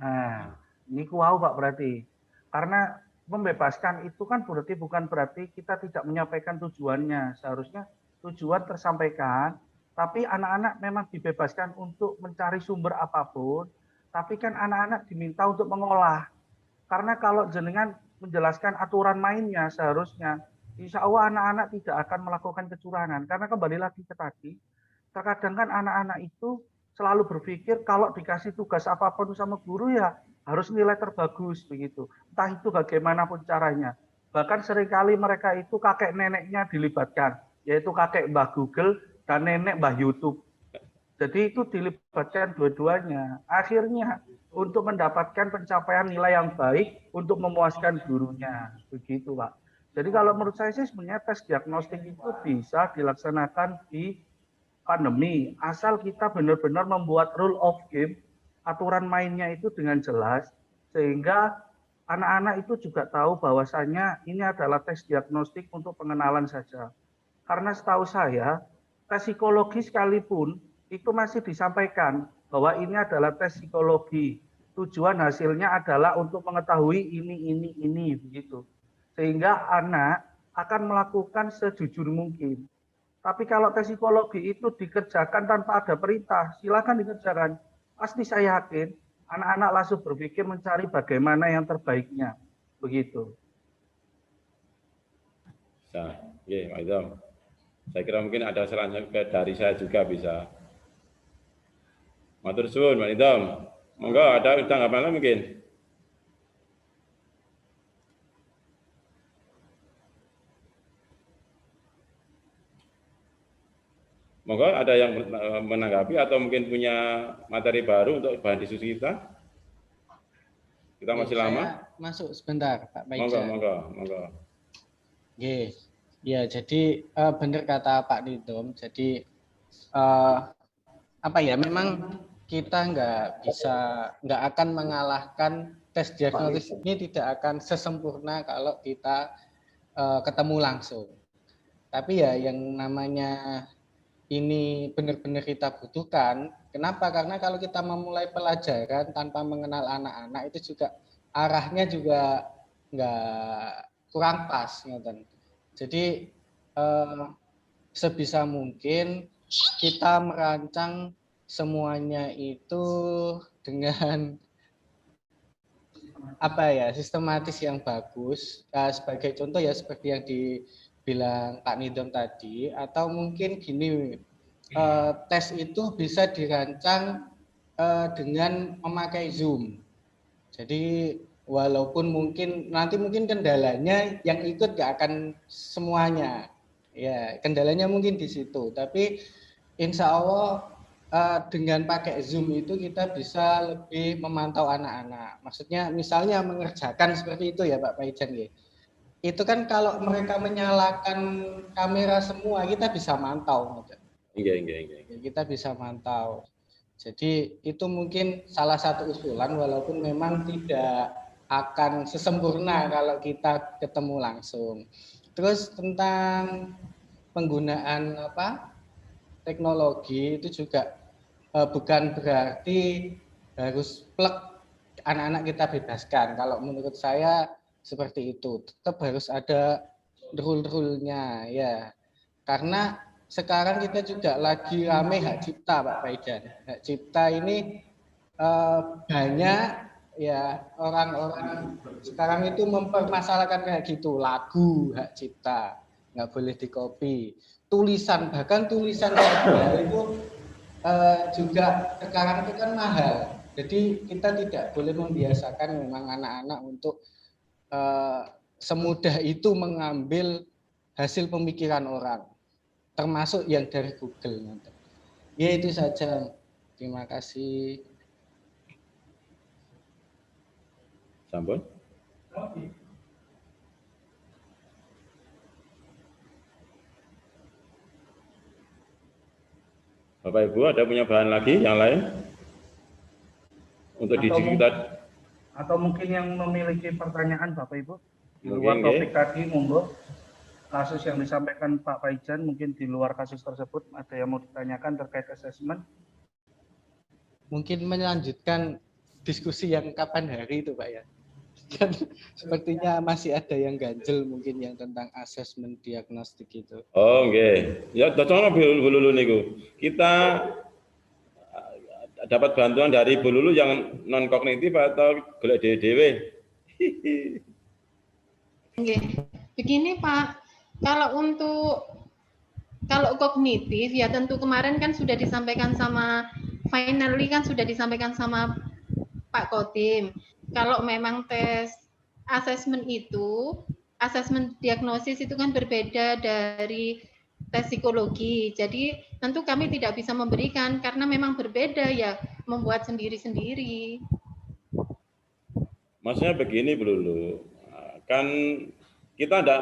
Nah, ini wow Pak berarti. Karena membebaskan itu kan bukan berarti kita tidak menyampaikan tujuannya. Seharusnya tujuan tersampaikan, tapi anak-anak memang dibebaskan untuk mencari sumber apapun, tapi kan anak-anak diminta untuk mengolah. Karena kalau jenengan menjelaskan aturan mainnya seharusnya, insya Allah anak-anak tidak akan melakukan kecurangan. Karena kembali lagi ke tadi, terkadang kan anak-anak itu selalu berpikir kalau dikasih tugas apapun sama guru ya harus nilai terbagus begitu. Entah itu bagaimanapun caranya. Bahkan seringkali mereka itu kakek neneknya dilibatkan, yaitu kakek Mbah Google dan nenek Mbah YouTube. Jadi itu dilibatkan dua-duanya. Akhirnya untuk mendapatkan pencapaian nilai yang baik untuk memuaskan gurunya. Begitu, Pak. Jadi kalau menurut saya sih sebenarnya tes diagnostik itu bisa dilaksanakan di pandemi, asal kita benar-benar membuat rule of game, aturan mainnya itu dengan jelas, sehingga anak-anak itu juga tahu bahwasannya ini adalah tes diagnostik untuk pengenalan saja. Karena setahu saya, tes psikologi sekalipun itu masih disampaikan bahwa ini adalah tes psikologi. Tujuan hasilnya adalah untuk mengetahui ini, begitu. Sehingga anak akan melakukan sejujur mungkin. Tapi kalau tes psikologi itu dikerjakan tanpa ada perintah, silakan dikerjakan. Pasti saya yakin anak-anak langsung berpikir mencari bagaimana yang terbaiknya. Begitu. Nah, Pak Idom. Saya kira mungkin ada selanjutnya dari saya juga bisa. Matur suwun, Pak Idom. Monggo ada tanggapan mungkin. Monggo ada yang menanggapi atau mungkin punya materi baru untuk bahan diskusi kita? Kita masih lama. Masuk sebentar, Pak Monggo, Paijan. monggo. Oke. Ya, jadi benar kata Pak Nidom. Jadi apa ya? Memang kita nggak akan mengalahkan tes diagnosis ini, tidak akan sesempurna kalau kita ketemu langsung. Tapi ya yang namanya ini benar-benar kita butuhkan. Kenapa? Karena kalau kita memulai pelajaran tanpa mengenal anak-anak itu juga arahnya juga nggak kurang pas, gitu. Jadi sebisa mungkin kita merancang semuanya itu dengan apa ya, sistematis yang bagus. Sebagai contoh ya seperti yang dibilang Pak Nidom tadi, atau mungkin gini, tes itu bisa dirancang dengan memakai Zoom. Jadi walaupun nanti mungkin kendalanya yang ikut nggak akan semuanya, ya kendalanya mungkin di situ. Tapi insya Allah dengan pakai Zoom itu kita bisa lebih memantau anak-anak. Maksudnya misalnya mengerjakan seperti itu ya Pak Paijan ya. Itu kan kalau mereka menyalakan kamera semua kita bisa mantau. Iya. Kita bisa mantau. Jadi itu mungkin salah satu usulan walaupun memang tidak akan sesempurna kalau kita ketemu langsung. Terus tentang penggunaan teknologi itu juga bukan berarti harus plek anak-anak kita bebaskan. Kalau menurut saya seperti itu, tetap harus ada rule-rule-nya ya. Karena sekarang kita juga lagi rame hak cipta Pak Paijan. Hak cipta ini banyak ya orang-orang sekarang itu mempermasalahkan kayak gitu, lagu hak cipta nggak boleh dikopi, tulisan bahkan tulisan itu juga sekarang itu kan mahal. Jadi kita tidak boleh membiasakan memang anak-anak untuk semudah itu mengambil hasil pemikiran orang, termasuk yang dari Google. Ya itu saja. Terima kasih. Sampun. Bapak Ibu ada punya bahan lagi yang lain untuk diskusi kita? Atau mungkin yang memiliki pertanyaan Bapak Ibu di luar topik tadi, monggo. Kasus yang disampaikan Pak Paijan mungkin di luar kasus tersebut ada yang mau ditanyakan terkait asesmen? Mungkin melanjutkan diskusi yang kapan hari itu Pak ya. Kan sepertinya masih ada yang ganjel mungkin yang tentang asesmen diagnostik itu. Oh nggih. Ya cocok Bu Lulu niku. Kita dapat bantuan dari Bu Lulu yang non kognitif atau golek dhewe-dhewe. Nggih. Begini Pak, kalau kognitif ya tentu kemarin kan sudah disampaikan sama sudah disampaikan sama Pak Kodim. Kalau memang tes asesmen diagnosis itu kan berbeda dari tes psikologi. Jadi tentu kami tidak bisa memberikan karena memang berbeda ya, membuat sendiri-sendiri. Maksudnya begini Bu Lulu, kan kita tidak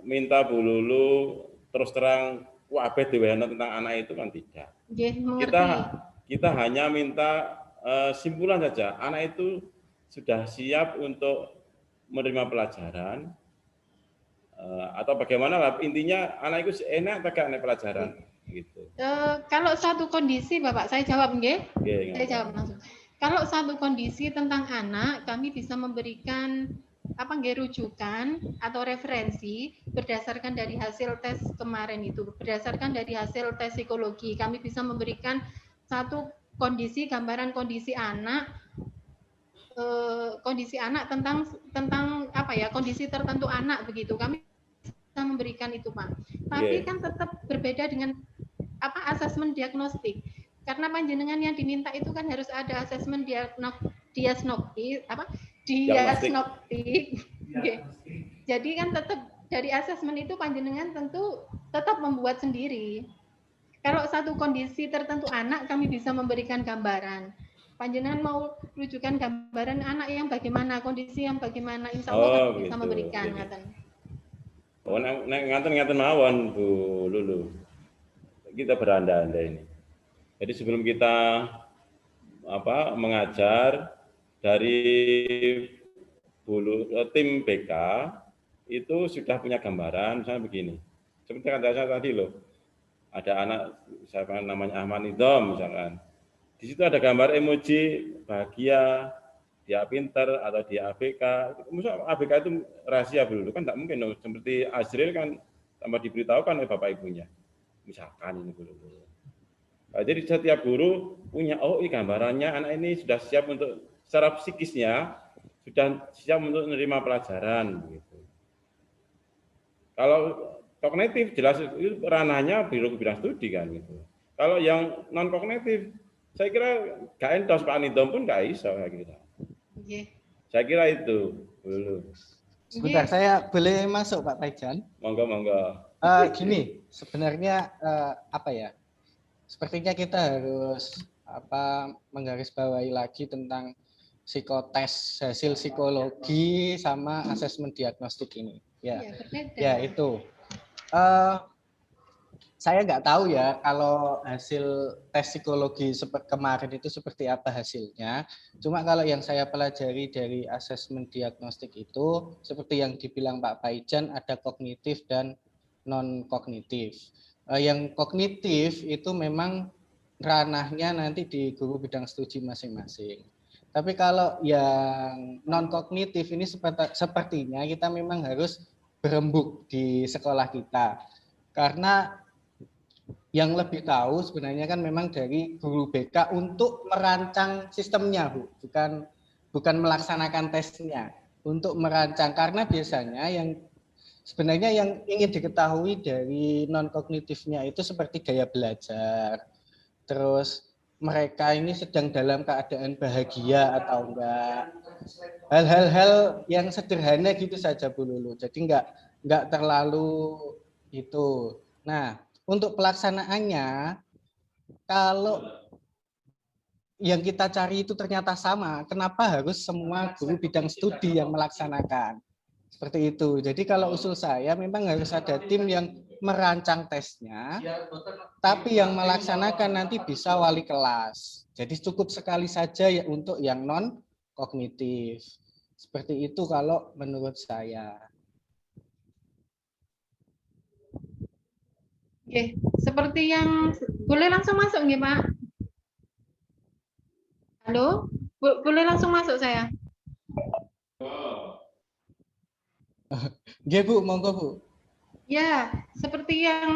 minta Bu Lulu terus terang wabeh diwehana tentang anak itu kan tidak. Kita hanya minta simpulan saja, anak itu sudah siap untuk menerima pelajaran atau bagaimana lah, intinya anak itu enak atau naik pelajaran gitu. Kalau satu kondisi Bapak, saya jawab nggih? Saya jawab langsung. Kalau satu kondisi tentang anak, kami bisa memberikan rujukan atau referensi berdasarkan dari hasil tes kemarin itu, berdasarkan dari hasil tes psikologi, kami bisa memberikan satu kondisi, gambaran kondisi anak tentang kondisi tertentu anak begitu. Kami bisa memberikan itu Pak. Tapi kan tetap berbeda dengan asesmen diagnostik. Karena panjenengan yang diminta itu kan harus ada asesmen diagnostik. Jadi kan tetap dari asesmen itu panjenengan tentu tetap membuat sendiri. Kalau satu kondisi tertentu anak, kami bisa memberikan gambaran. Panjenengan mau rujukan gambaran anak yang bagaimana, kondisi yang bagaimana, insya Allah kami bisa memberikan. Ngaten mawon Bu Lulu. Kita beranda-anda ini. Jadi sebelum kita mengajar dari tim BK itu sudah punya gambaran, misalnya begini. Seperti kata saya tadi loh, ada anak misalkan namanya Ahmad Nidom misalkan. Di situ ada gambar emoji bahagia, dia pinter atau dia ABK. Maksudnya ABK itu rahasia dulu kan, tak mungkin dong. Seperti Azril kan tanpa diberitahukan oleh bapak ibunya. Misalkan ini dulu. Nah, jadi setiap guru punya, oh ini gambarannya anak ini sudah siap untuk secara psikisnya sudah siap untuk menerima pelajaran. Gitu. Kalau kognitif jelas itu ranahnya bidang studi kan gitu. Kalau yang non kognitif, saya kira gak endos Pak Nidom pun gak iso saya kira. Saya kira itu dulu. Sebentar, saya boleh masuk Pak Paijan? Monggo. Gini, sebenarnya sepertinya kita harus menggarisbawahi lagi tentang psikotes hasil psikologi sama asesmen diagnostik ini. Ya itu. Saya nggak tahu ya kalau hasil tes psikologi kemarin itu seperti apa hasilnya. Cuma kalau yang saya pelajari dari asesmen diagnostik itu seperti yang dibilang Pak Paijan, ada kognitif dan non kognitif. Yang kognitif itu memang ranahnya nanti di guru bidang studi masing-masing. Tapi kalau yang non kognitif ini sepertinya kita memang harus berembuk di sekolah kita. Karena yang lebih tahu sebenarnya kan memang dari guru BK untuk merancang sistemnya, Bu. Bukan melaksanakan tesnya, untuk merancang. Karena biasanya yang sebenarnya yang ingin diketahui dari non kognitifnya itu seperti gaya belajar. Terus mereka ini sedang dalam keadaan bahagia atau enggak. Hal-hal yang sederhana gitu saja Bu Lulu. Jadi enggak terlalu itu. Nah, untuk pelaksanaannya, kalau yang kita cari itu ternyata sama, kenapa harus semua guru bidang studi yang melaksanakan? Seperti itu. Jadi kalau usul saya memang harus ada tim yang merancang tesnya, tapi yang melaksanakan nanti bisa wali kelas. Jadi cukup sekali saja ya untuk yang non kognitif. Seperti itu kalau menurut saya. Oke, seperti yang boleh langsung masuk nggih, Pak? Halo, boleh langsung masuk saya? Nggih, Bu, monggo, Bu. Ya, seperti yang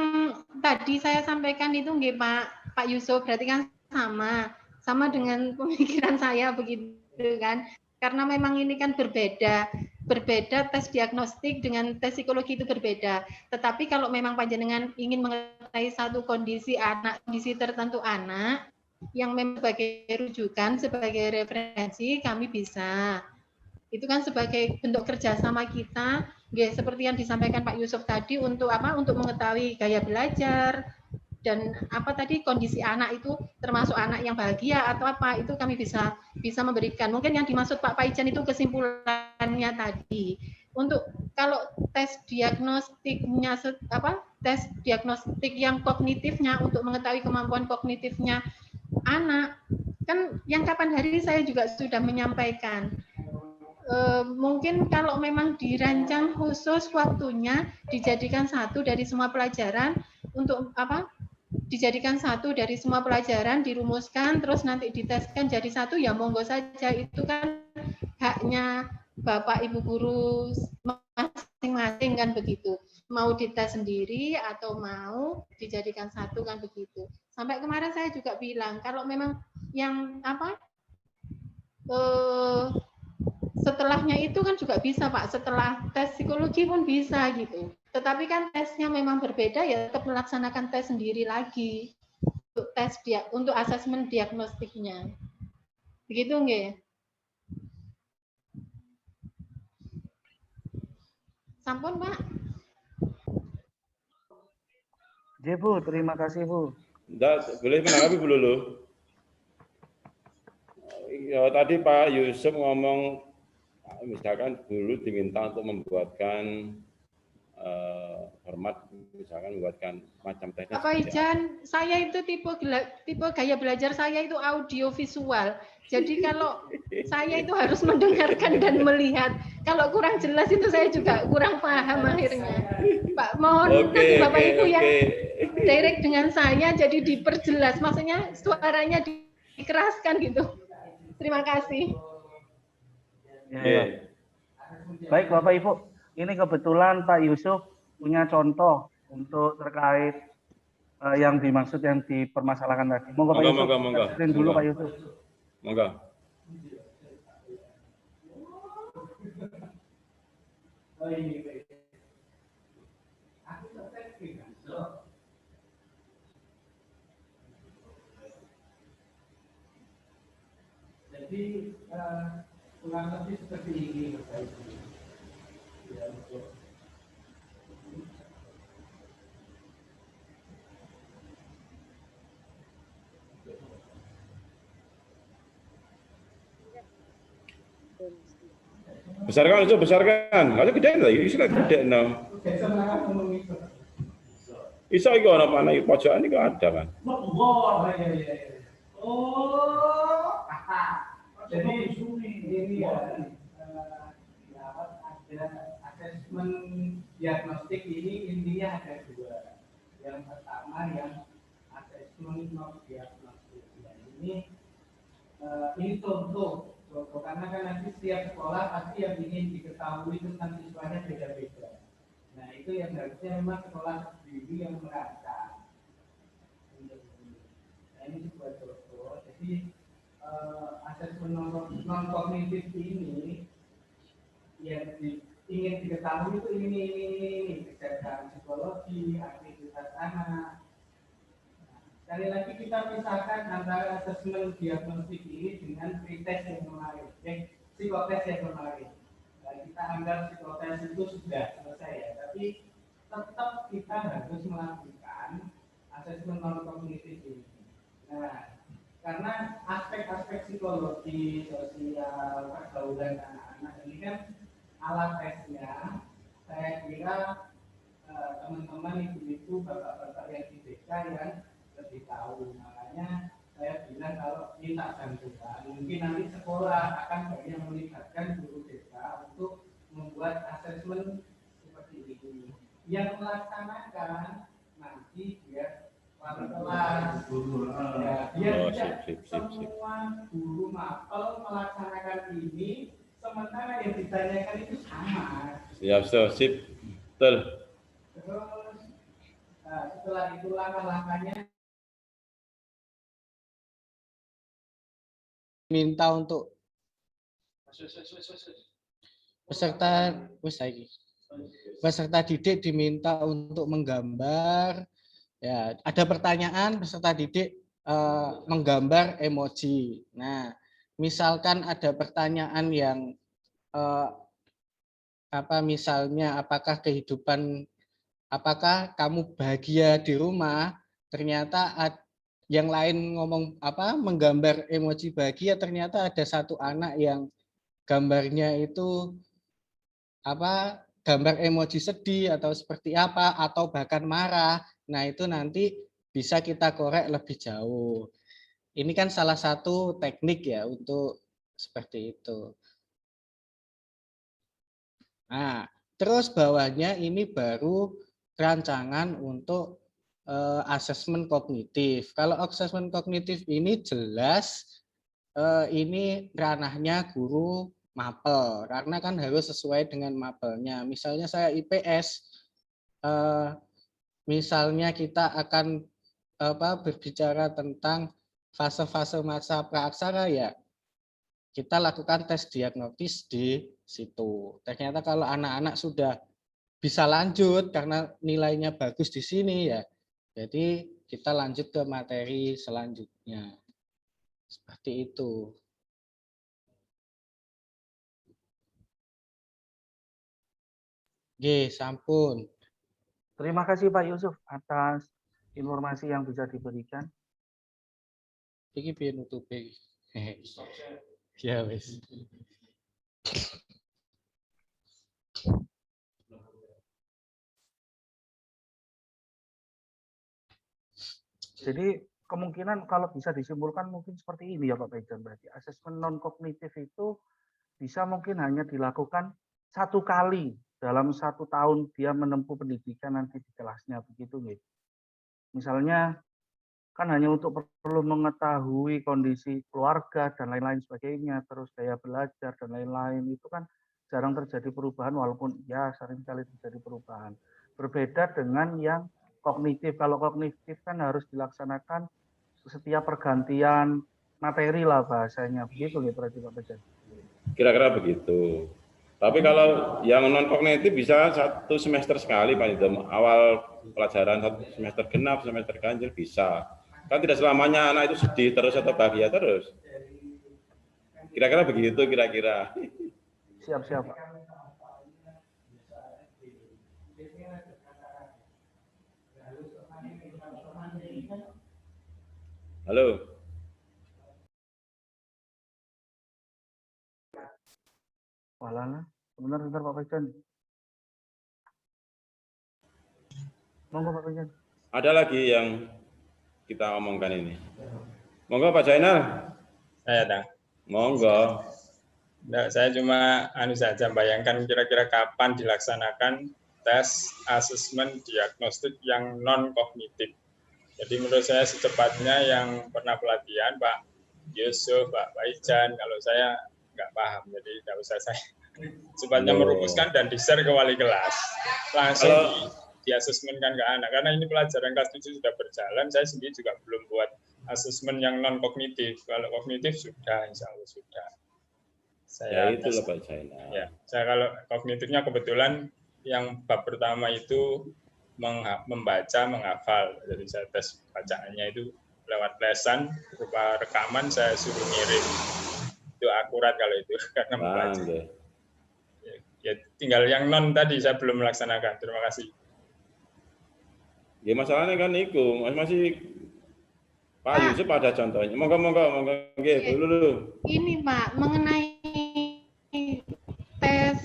tadi saya sampaikan itu nggih, Pak Yusuf, berarti kan sama dengan pemikiran saya begitu kan? Karena memang ini kan berbeda tes diagnostik dengan tes psikologi itu berbeda. Tetapi kalau memang panjenengan ingin mengetahui satu kondisi tertentu anak yang memang sebagai rujukan, sebagai referensi, kami bisa. Itu kan sebagai bentuk kerjasama kita seperti yang disampaikan Pak Yusuf tadi, untuk apa? Untuk mengetahui gaya belajar dan apa tadi kondisi anak itu, termasuk anak yang bahagia atau apa, itu kami bisa memberikan. Mungkin yang dimaksud Pak Paijan itu kesimpulannya tadi. Untuk kalau tes diagnostiknya tes diagnostik yang kognitifnya untuk mengetahui kemampuan kognitifnya anak, kan yang kapan hari saya juga sudah menyampaikan. Mungkin kalau memang dirancang khusus waktunya, dijadikan satu dari semua pelajaran, untuk apa? Dijadikan satu dari semua pelajaran, dirumuskan, terus nanti diteskan jadi satu, ya monggo saja. Itu kan haknya Bapak Ibu guru masing-masing kan begitu. Mau dites sendiri atau mau dijadikan satu kan begitu. Sampai kemarin saya juga bilang, kalau memang yang apa? Setelahnya itu kan juga bisa Pak, setelah tes psikologi pun bisa gitu. Tetapi kan tesnya memang berbeda, ya tetap melaksanakan tes sendiri lagi untuk tes untuk asesmen diagnostiknya. Begitu nggih? Sampun Pak? Ya Bu, terima kasih Bu. Boleh menanggapi Bu Lulu? Ya, tadi Pak Yusuf ngomong, misalkan dulu diminta untuk membuatkan format, misalkan membuatkan macam teknis. Pak Ijan, saya itu tipe gaya belajar saya itu audio visual. Jadi kalau saya itu harus mendengarkan dan melihat. Kalau kurang jelas itu saya juga kurang paham akhirnya. Pak, mohon nanti Bapak Ibu yang direct dengan saya jadi diperjelas. Maksudnya suaranya dikeraskan gitu. Terima kasih. Ya. Baik Bapak Ibu, ini kebetulan Pak Yusuf punya contoh untuk terkait yang dimaksud yang dipermasalahkan tadi. Monggo Pak Yusuf. Monggo. Dulu Pak Yusuf. Monggo. Jadi kurang lebih seperti ini Bapak Ibu. Ya, untuk besarkan itu, besarkan. Kalau gede lah, istilah gede no. Iso iku ana panah pojokan iku ada kan. Oh, jadi ini ya, ada asesmen diagnostik ini intinya ada dua. Yang pertama yang asesmen diagnostik. Ini contoh, karena kan nanti setiap sekolah pasti yang ingin diketahui tentang siswanya beda-beda. Nah itu yang harusnya memang sekolah sendiri yang merancang. Nah ini sebuah contoh. Jadi asesmen non kognitif ini yang ingin diketahui itu ini kesehatan psikologi, aktivitas anak. Sekali lagi kita pisahkan antara asesmen diagnostik ini dengan pretest yang kemarin, psikotes yang kemarin. Nah, kita anggap psikotes itu sudah selesai ya, tapi tetap kita harus melakukan asesmen non kognitif ini. Nah, karena aspek-aspek psikologi, sosial, pergaulan anak-anak ini kan alat tesnya, saya kira teman-teman ibu-ibu, bapak-bapak yang di desa yang lebih tahu. Makanya saya bilang kalau minta bantuan, mungkin nanti sekolah akan banyak melibatkan guru desa untuk membuat asesmen seperti ini. Yang melaksanakan nanti biar kelas, ya, biar tidak semua guru mapel melaksanakan ini, sementara yang ditanyakan itu sama. Sip, betul. Terus setelah itu langkah-langkahnya minta untuk peserta didik diminta untuk menggambar. Ya, ada pertanyaan, peserta didik menggambar emoji. Nah, misalkan ada pertanyaan yang misalnya apakah kamu bahagia di rumah, ternyata yang lain ngomong menggambar emoji bahagia, ternyata ada satu anak yang gambarnya itu gambar emoji sedih atau seperti apa, atau bahkan marah. Nah, itu nanti bisa kita korek lebih jauh. Ini kan salah satu teknik ya untuk seperti itu. Nah, terus bawahnya ini baru rancangan untuk asesmen kognitif. Kalau asesmen kognitif ini jelas ini ranahnya guru mapel, karena kan harus sesuai dengan mapelnya. Misalnya saya IPS, misalnya kita akan berbicara tentang fase-fase masa praaksara, ya kita lakukan tes diagnostis di situ. Ternyata kalau anak-anak sudah bisa lanjut karena nilainya bagus di sini, ya jadi kita lanjut ke materi selanjutnya. Seperti itu. Oke, sampun. Terima kasih Pak Yusuf atas informasi yang bisa diberikan. Iki piye nutupe? Ya wis. Jadi kemungkinan kalau bisa disimpulkan mungkin seperti ini ya Pak Pejan. Berarti asesmen non kognitif itu bisa mungkin hanya dilakukan satu kali dalam 1 tahun dia menempuh pendidikan nanti di kelasnya, begitu nggih. Misalnya kan hanya untuk perlu mengetahui kondisi keluarga dan lain-lain sebagainya, terus gaya belajar dan lain-lain, itu kan jarang terjadi perubahan, walaupun ya seringkali terjadi perubahan. Berbeda dengan yang kognitif. Kalau kognitif kan harus dilaksanakan setiap pergantian materi lah bahasanya, begitu nggih berarti Pak Pejan? Kira-kira begitu. Tapi kalau yang non kognitif bisa 1 semester sekali Pak Idam. Awal pelajaran 1 semester genap, semester ganjil bisa. Kan tidak selamanya anak itu sedih terus atau bahagia terus. Kira-kira begitu kira-kira. Siap-siap Pak. Halo. Walala, sebentar Pak Pejan. Monggo Pak Pejan. Ada lagi yang kita omongkan ini. Monggo Pak Zainal. Saya tak. Monggo. Nggak, saya cuma saja bayangkan kira-kira kapan dilaksanakan tes asesmen diagnostik yang non kognitif. Jadi menurut saya secepatnya yang pernah pelatihan Pak Yusuf, Pak Ijan, kalau saya nggak paham, jadi nggak usah saya secepatnya merumuskan dan di-share ke wali kelas. Langsung di-asesmenkan ke anak. Karena ini pelajaran kelas 7 sudah berjalan, saya sendiri juga belum buat asesmen yang non kognitif. Kalau kognitif sudah, insya Allah sudah. Saya itu loh Pak Zainal. Ya, saya kalau kognitifnya kebetulan yang bab pertama itu membaca, menghafal. Jadi saya tes bacaannya itu lewat lesan, berupa rekaman saya suruh ngirim. Itu akurat kalau itu karena membaca. Ya, tinggal yang non tadi saya belum melaksanakan. Terima kasih. Ya masalahnya kan itu masih Pak Yusuf ada contohnya. Monggo nggih dulu. Ini Pak, mengenai tes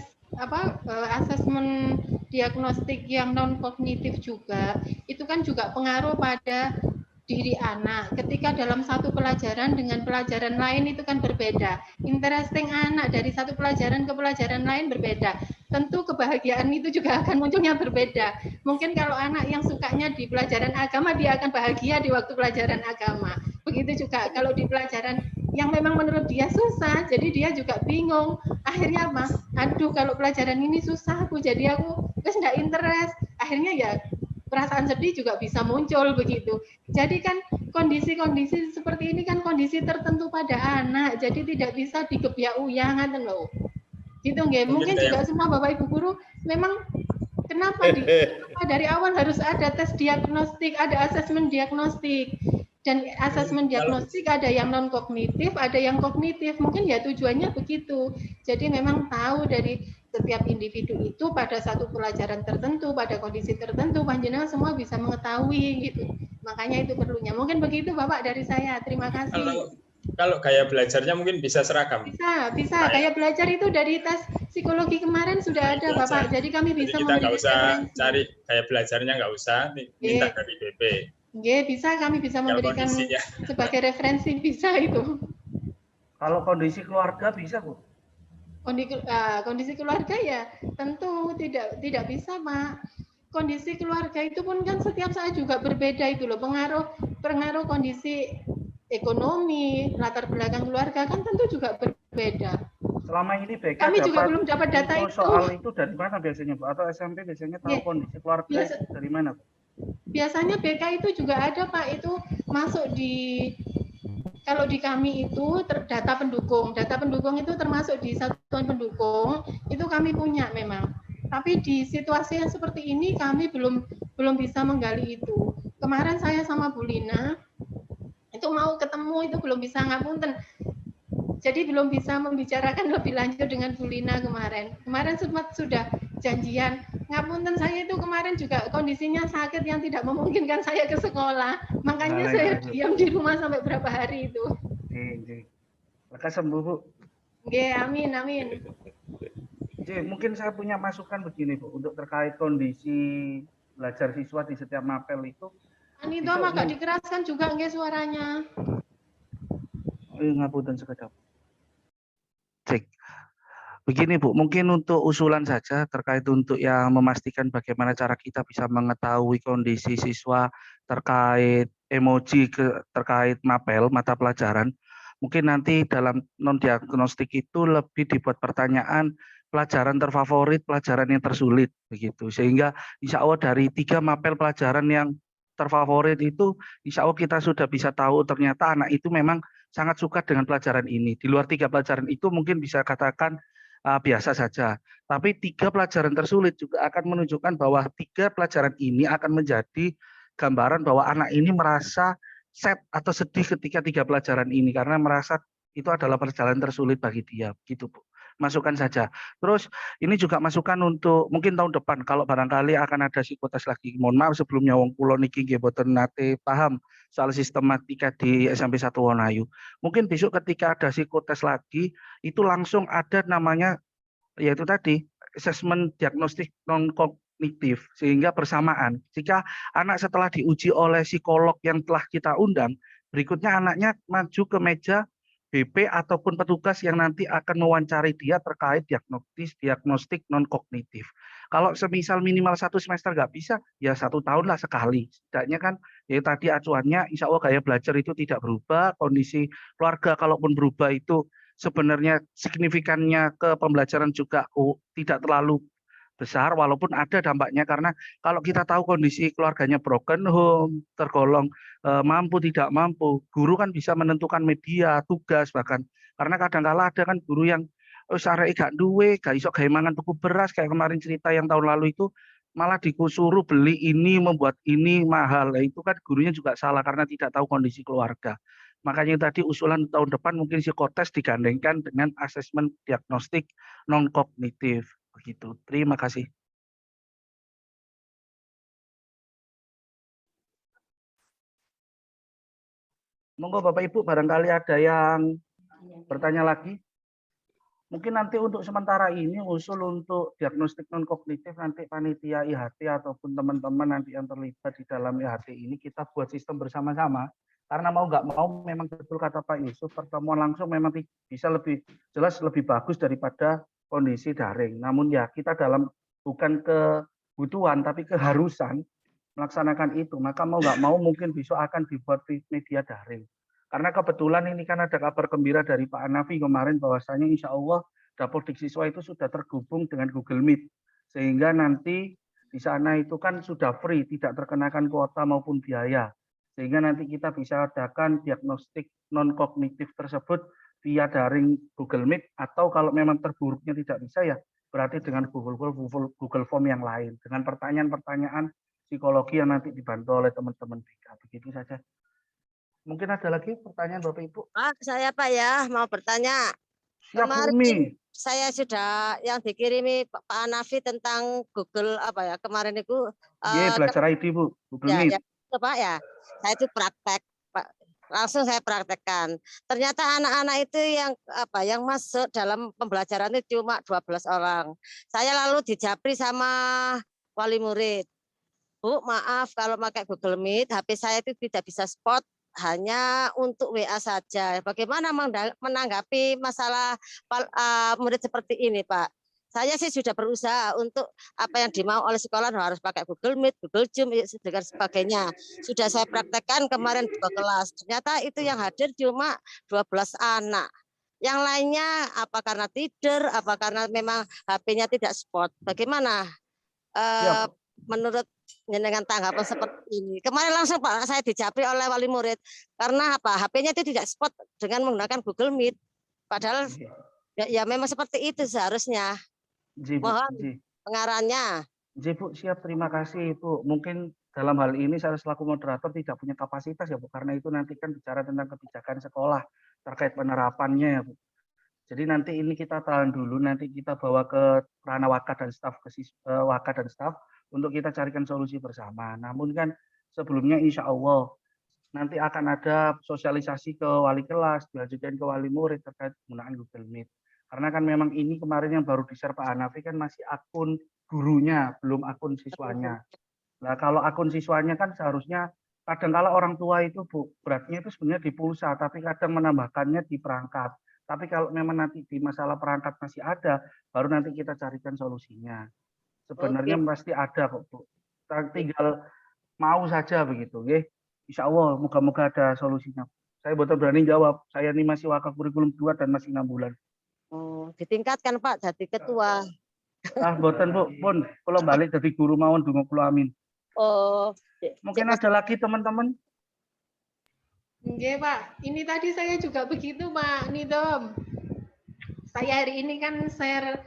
asesmen diagnostik yang non kognitif juga, itu kan juga pengaruh pada diri anak. Ketika dalam satu pelajaran dengan pelajaran lain itu kan berbeda. Interesting anak dari satu pelajaran ke pelajaran lain berbeda. Tentu kebahagiaan itu juga akan munculnya berbeda. Mungkin kalau anak yang sukanya di pelajaran agama, dia akan bahagia di waktu pelajaran agama. Begitu juga kalau di pelajaran yang memang menurut dia susah, jadi dia juga bingung. Akhirnya apa? Aduh, kalau pelajaran ini susah, jadi aku nggak interest. Akhirnya ya perasaan sedih juga bisa muncul begitu. Jadi kan kondisi-kondisi seperti ini kan kondisi tertentu pada anak, jadi tidak bisa digebiak-uyangan loh. Gitu nggih. Mungkin juga semua Bapak Ibu guru memang kenapa dari awal harus ada tes diagnostik, ada asesmen diagnostik. Dan asesmen diagnostik ada yang non kognitif, ada yang kognitif. Mungkin ya tujuannya begitu. Jadi memang tahu dari setiap individu itu pada satu pelajaran tertentu, pada kondisi tertentu, panjenengan semua bisa mengetahui gitu. Makanya itu perlunya. Mungkin begitu Bapak dari saya. Terima kasih. Kalau gaya belajarnya mungkin bisa seragam. Bisa. Gaya belajar itu dari tes psikologi kemarin sudah ada Bapak. Jadi kami bisa memberikan referensi. Cari gaya belajarnya nggak usah, minta dari BP. Bisa, kami bisa memberikan sebagai referensi, bisa itu. Kalau kondisi keluarga bisa, Bu? Kondisi keluarga ya tentu tidak bisa, Pak. Kondisi keluarga itu pun kan setiap saat juga berbeda itu loh. Pengaruh kondisi ekonomi, latar belakang keluarga kan tentu juga berbeda. Selama ini BK kami juga belum dapat data itu. Soal itu dari mana biasanya, Bu? Atau SMP biasanya tahu kondisi keluarga dari mana, Bu? Biasanya BK itu juga ada, Pak. Itu masuk di, kalau di kami itu data pendukung. Data pendukung itu termasuk di satuan pendukung, itu kami punya memang. Tapi di situasi yang seperti ini kami belum bisa menggali itu. Kemarin saya sama Bu Lina itu mau ketemu, itu belum bisa, ngapunten. Jadi belum bisa membicarakan lebih lanjut dengan Bu Lina kemarin. Kemarin sempat sudah janjian. Ngapunten, saya itu kemarin juga kondisinya sakit yang tidak memungkinkan saya ke sekolah. Makanya saya diam di rumah sampai berapa hari itu. Lekas sembuh, Bu. Oke, amin, amin. Mungkin saya punya masukan begini, Bu, untuk terkait kondisi belajar siswa di setiap mapel itu. Anito mah gak dikeraskan juga nggak suaranya. Ngapunten sekejap. Cek. Begini, Bu, mungkin untuk usulan saja terkait untuk yang memastikan bagaimana cara kita bisa mengetahui kondisi siswa terkait emoji terkait mapel, mata pelajaran. Mungkin nanti dalam non-diagnostik itu lebih dibuat pertanyaan pelajaran terfavorit, pelajaran yang tersulit, begitu. Sehingga insya Allah dari 3 mapel pelajaran yang terfavorit itu, insya Allah kita sudah bisa tahu ternyata anak itu memang sangat suka dengan pelajaran ini. Di luar 3 pelajaran itu mungkin bisa katakan biasa saja. Tapi 3 pelajaran tersulit juga akan menunjukkan bahwa 3 pelajaran ini akan menjadi gambaran bahwa anak ini merasa sad atau sedih ketika 3 pelajaran ini karena merasa itu adalah perjalanan tersulit bagi dia, gitu, Bu. Masukan saja. Terus ini juga masukan untuk mungkin tahun depan kalau barangkali akan ada psikotes lagi. Mohon maaf sebelumnya wong kula niki nggih boten nate paham soal sistematika di SMP 1 Wonayu. Mungkin besok ketika ada psikotes lagi itu langsung ada namanya yaitu tadi asesmen diagnostik non kognitif sehingga bersamaan jika anak setelah diuji oleh psikolog yang telah kita undang, berikutnya anaknya maju ke meja BP ataupun petugas yang nanti akan mewawancari dia terkait diagnostik non kognitif. Kalau semisal minimal 1 semester nggak bisa, ya 1 tahun lah sekali. Setidaknya kan ya tadi acuannya insya Allah gaya belajar itu tidak berubah, kondisi keluarga kalaupun berubah itu sebenarnya signifikannya ke pembelajaran juga tidak terlalu besar walaupun ada dampaknya karena kalau kita tahu kondisi keluarganya broken home, tergolong mampu tidak mampu, guru kan bisa menentukan media, tugas bahkan karena kadang-kala ada kan guru yang sareke gak duwe, gak iso gawe mangan tuku beras kayak kemarin cerita yang tahun lalu itu malah disuruh beli ini membuat ini mahal. Nah, itu kan gurunya juga salah karena tidak tahu kondisi keluarga. Makanya tadi usulan tahun depan mungkin psikotes digandengkan dengan asesmen diagnostik non kognitif. Begitu. Terima kasih. Monggo Bapak Ibu barangkali ada yang bertanya lagi. Mungkin nanti untuk sementara ini usul untuk diagnostik non kognitif nanti panitia IHT ataupun teman-teman nanti yang terlibat di dalam IHT ini kita buat sistem bersama-sama. Karena mau nggak mau memang betul kata Pak Yusuf pertemuan langsung memang bisa lebih jelas lebih bagus daripada kondisi daring. Namun ya kita dalam bukan kebutuhan tapi keharusan melaksanakan itu. Maka mau nggak mau mungkin besok akan dibuat media daring. Karena kebetulan ini kan ada kabar gembira dari Pak Hanafi kemarin bahwasanya insya Allah Dapur Siswa itu sudah terhubung dengan Google Meet. Sehingga nanti di sana itu kan sudah free, tidak terkenakan kuota maupun biaya. Sehingga nanti kita bisa adakan diagnostik non-kognitif tersebut via daring Google Meet atau kalau memang terburuknya tidak bisa ya berarti dengan Google Form yang lain dengan pertanyaan-pertanyaan psikologi yang nanti dibantu oleh teman-teman BK. Begitu saja. Mungkin ada lagi pertanyaan Bapak Ibu? Pak, saya Pak ya mau bertanya. Siap, Bu Kemarin Umi. saya sudah yang dikirimi Pak Hanafi tentang Google apa ya kemarin itu Belajar ID, Bu. Google ya, Meet. ya itu Pak ya. Saya itu praktek, Pak. Langsung saya praktekkan. Ternyata anak-anak itu yang apa yang masuk dalam pembelajaran itu cuma 12 orang. Saya lalu dijapri sama wali murid. Bu, maaf kalau pakai Google Meet, HP saya itu tidak bisa spot, hanya untuk WA saja. Bagaimana menanggapi masalah murid seperti ini, Pak? Saya sih sudah berusaha untuk apa yang dimau oleh sekolah harus pakai Google Meet, Google Zoom, dan sebagainya. Sudah saya praktekkan kemarin 2 kelas. Ternyata itu yang hadir cuma 12 anak. Yang lainnya apa karena tidur, apa karena memang HP-nya tidak spot. Bagaimana? Menurut dengan tanggapan seperti ini. Kemarin langsung Pak saya dijapri oleh wali murid karena apa? HP-nya itu tidak spot dengan menggunakan Google Meet. Padahal ya memang seperti itu seharusnya. Mohon pengarahannya. Bu, siap, terima kasih Bu. Mungkin dalam hal ini saya selaku moderator tidak punya kapasitas ya Bu, karena itu nanti kan bicara tentang kebijakan sekolah terkait penerapannya ya Bu. Jadi nanti ini kita tahan dulu, nanti kita bawa ke ranah wakat dan staf untuk kita carikan solusi bersama. Namun kan sebelumnya insya Allah nanti akan ada sosialisasi ke wali kelas, diajukan ke wali murid terkait penggunaan Google Meet. Karena kan memang ini kemarin yang baru di-share Pak Hanafi kan masih akun gurunya, belum akun siswanya. Nah kalau akun siswanya kan seharusnya kadang-kala orang tua itu Bu, beratnya itu sebenarnya di pulsa, tapi kadang menambahkannya di perangkat. Tapi kalau memang nanti di masalah perangkat masih ada, baru nanti kita carikan solusinya. Sebenarnya pasti ada kok Bu. Tinggal mau saja begitu, ya. Insya Allah, moga-moga ada solusinya. Saya betul berani jawab. Saya ini masih wakaf kurikulum 2 dan masih 6 bulan. Oh, ditingkatkan Pak jadi ketua. Boten Bu, pun kalau balik jadi guru mawon donga kula amin. Oh, mungkin ada lagi teman-teman. Nggih, Pak. Ini tadi saya juga begitu, Pak Nidom. Saya hari ini kan share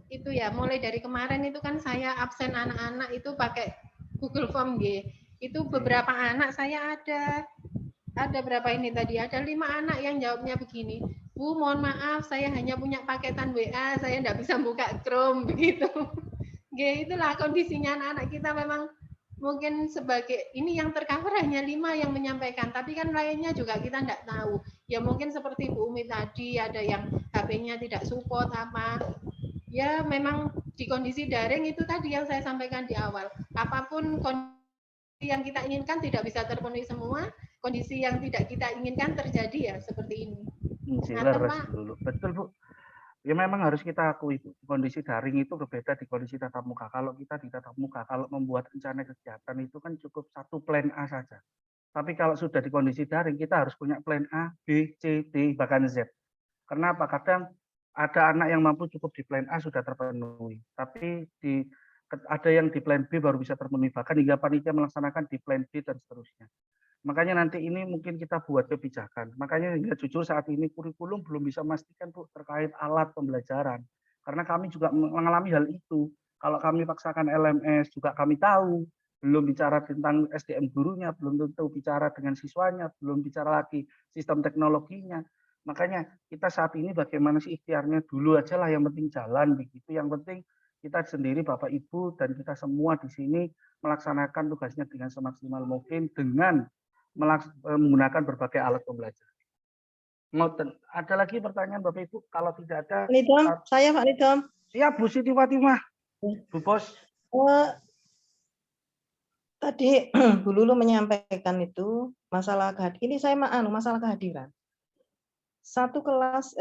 itu ya, mulai dari kemarin itu kan saya absen anak-anak itu pakai Google Form nggih. Itu beberapa anak saya ada berapa ini tadi? Ada 5 anak yang jawabnya begini. Bu, mohon maaf, saya hanya punya paketan WA, saya tidak bisa buka Chrome begitu. Nggih, itulah kondisinya anak-anak kita memang mungkin sebagai ini yang tercover hanya 5 yang menyampaikan, tapi kan lainnya juga kita tidak tahu. Ya mungkin seperti Bu Umi tadi ada yang HP-nya tidak support apa. Ya memang di kondisi daring itu tadi yang saya sampaikan di awal. Apapun kondisi yang kita inginkan tidak bisa terpenuhi semua, kondisi yang tidak kita inginkan terjadi ya seperti ini. Betul Bu. Ya memang harus kita akui Bu, kondisi daring itu berbeda di kondisi tatap muka. Kalau kita di tatap muka, kalau membuat rencana kegiatan itu kan cukup satu plan A saja. Tapi kalau sudah di kondisi daring, kita harus punya plan A, B, C, D, bahkan Z. Kenapa? Kadang ada anak yang mampu cukup di plan A sudah terpenuhi, tapi ada yang di plan B baru bisa terpenuhi, bahkan hingga panitia melaksanakan di plan D dan seterusnya. Makanya nanti ini mungkin kita buat kebijakan. Makanya hingga jujur saat ini kurikulum belum bisa memastikan Bu terkait alat pembelajaran. Karena kami juga mengalami hal itu. Kalau kami paksakan LMS juga kami tahu, belum bicara tentang SDM gurunya, belum tentu bicara dengan siswanya, belum bicara lagi sistem teknologinya. Makanya kita saat ini bagaimana sih ikhtiarnya dulu aja lah, yang penting jalan begitu. Yang penting kita sendiri Bapak Ibu dan kita semua di sini melaksanakan tugasnya dengan semaksimal mungkin dengan menggunakan berbagai alat pembelajaran. Ada lagi pertanyaan Bapak Ibu? Kalau tidak ada, Nidom, saya Pak Nidom. Siap Bu Siti Fatimah. Bu Bos. Tadi Bu Lulu menyampaikan itu masalah ini saya masalah kehadiran. Satu kelas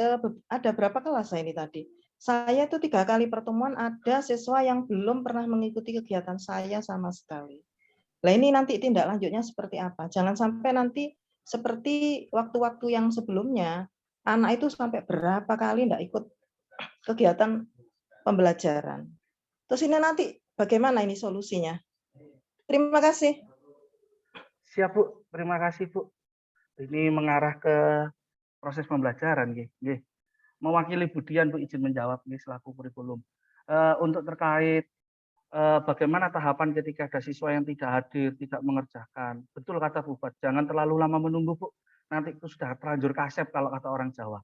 ada berapa kelas saya ini tadi? Saya itu 3 kali pertemuan ada siswa yang belum pernah mengikuti kegiatan saya sama sekali. Nah ini nanti tindak lanjutnya seperti apa? Jangan sampai nanti seperti waktu-waktu yang sebelumnya, anak itu sampai berapa kali tidak ikut kegiatan pembelajaran. Terus ini nanti bagaimana ini solusinya? Terima kasih. Siap Bu, terima kasih Bu. Ini mengarah ke proses pembelajaran. Mewakili Bu Dian Bu izin menjawab selaku kurikulum. Untuk terkait bagaimana tahapan ketika ada siswa yang tidak hadir, tidak mengerjakan. Betul kata Bu Bat, jangan terlalu lama menunggu Bu. Nanti itu sudah terlanjur kasep kalau kata orang Jawa.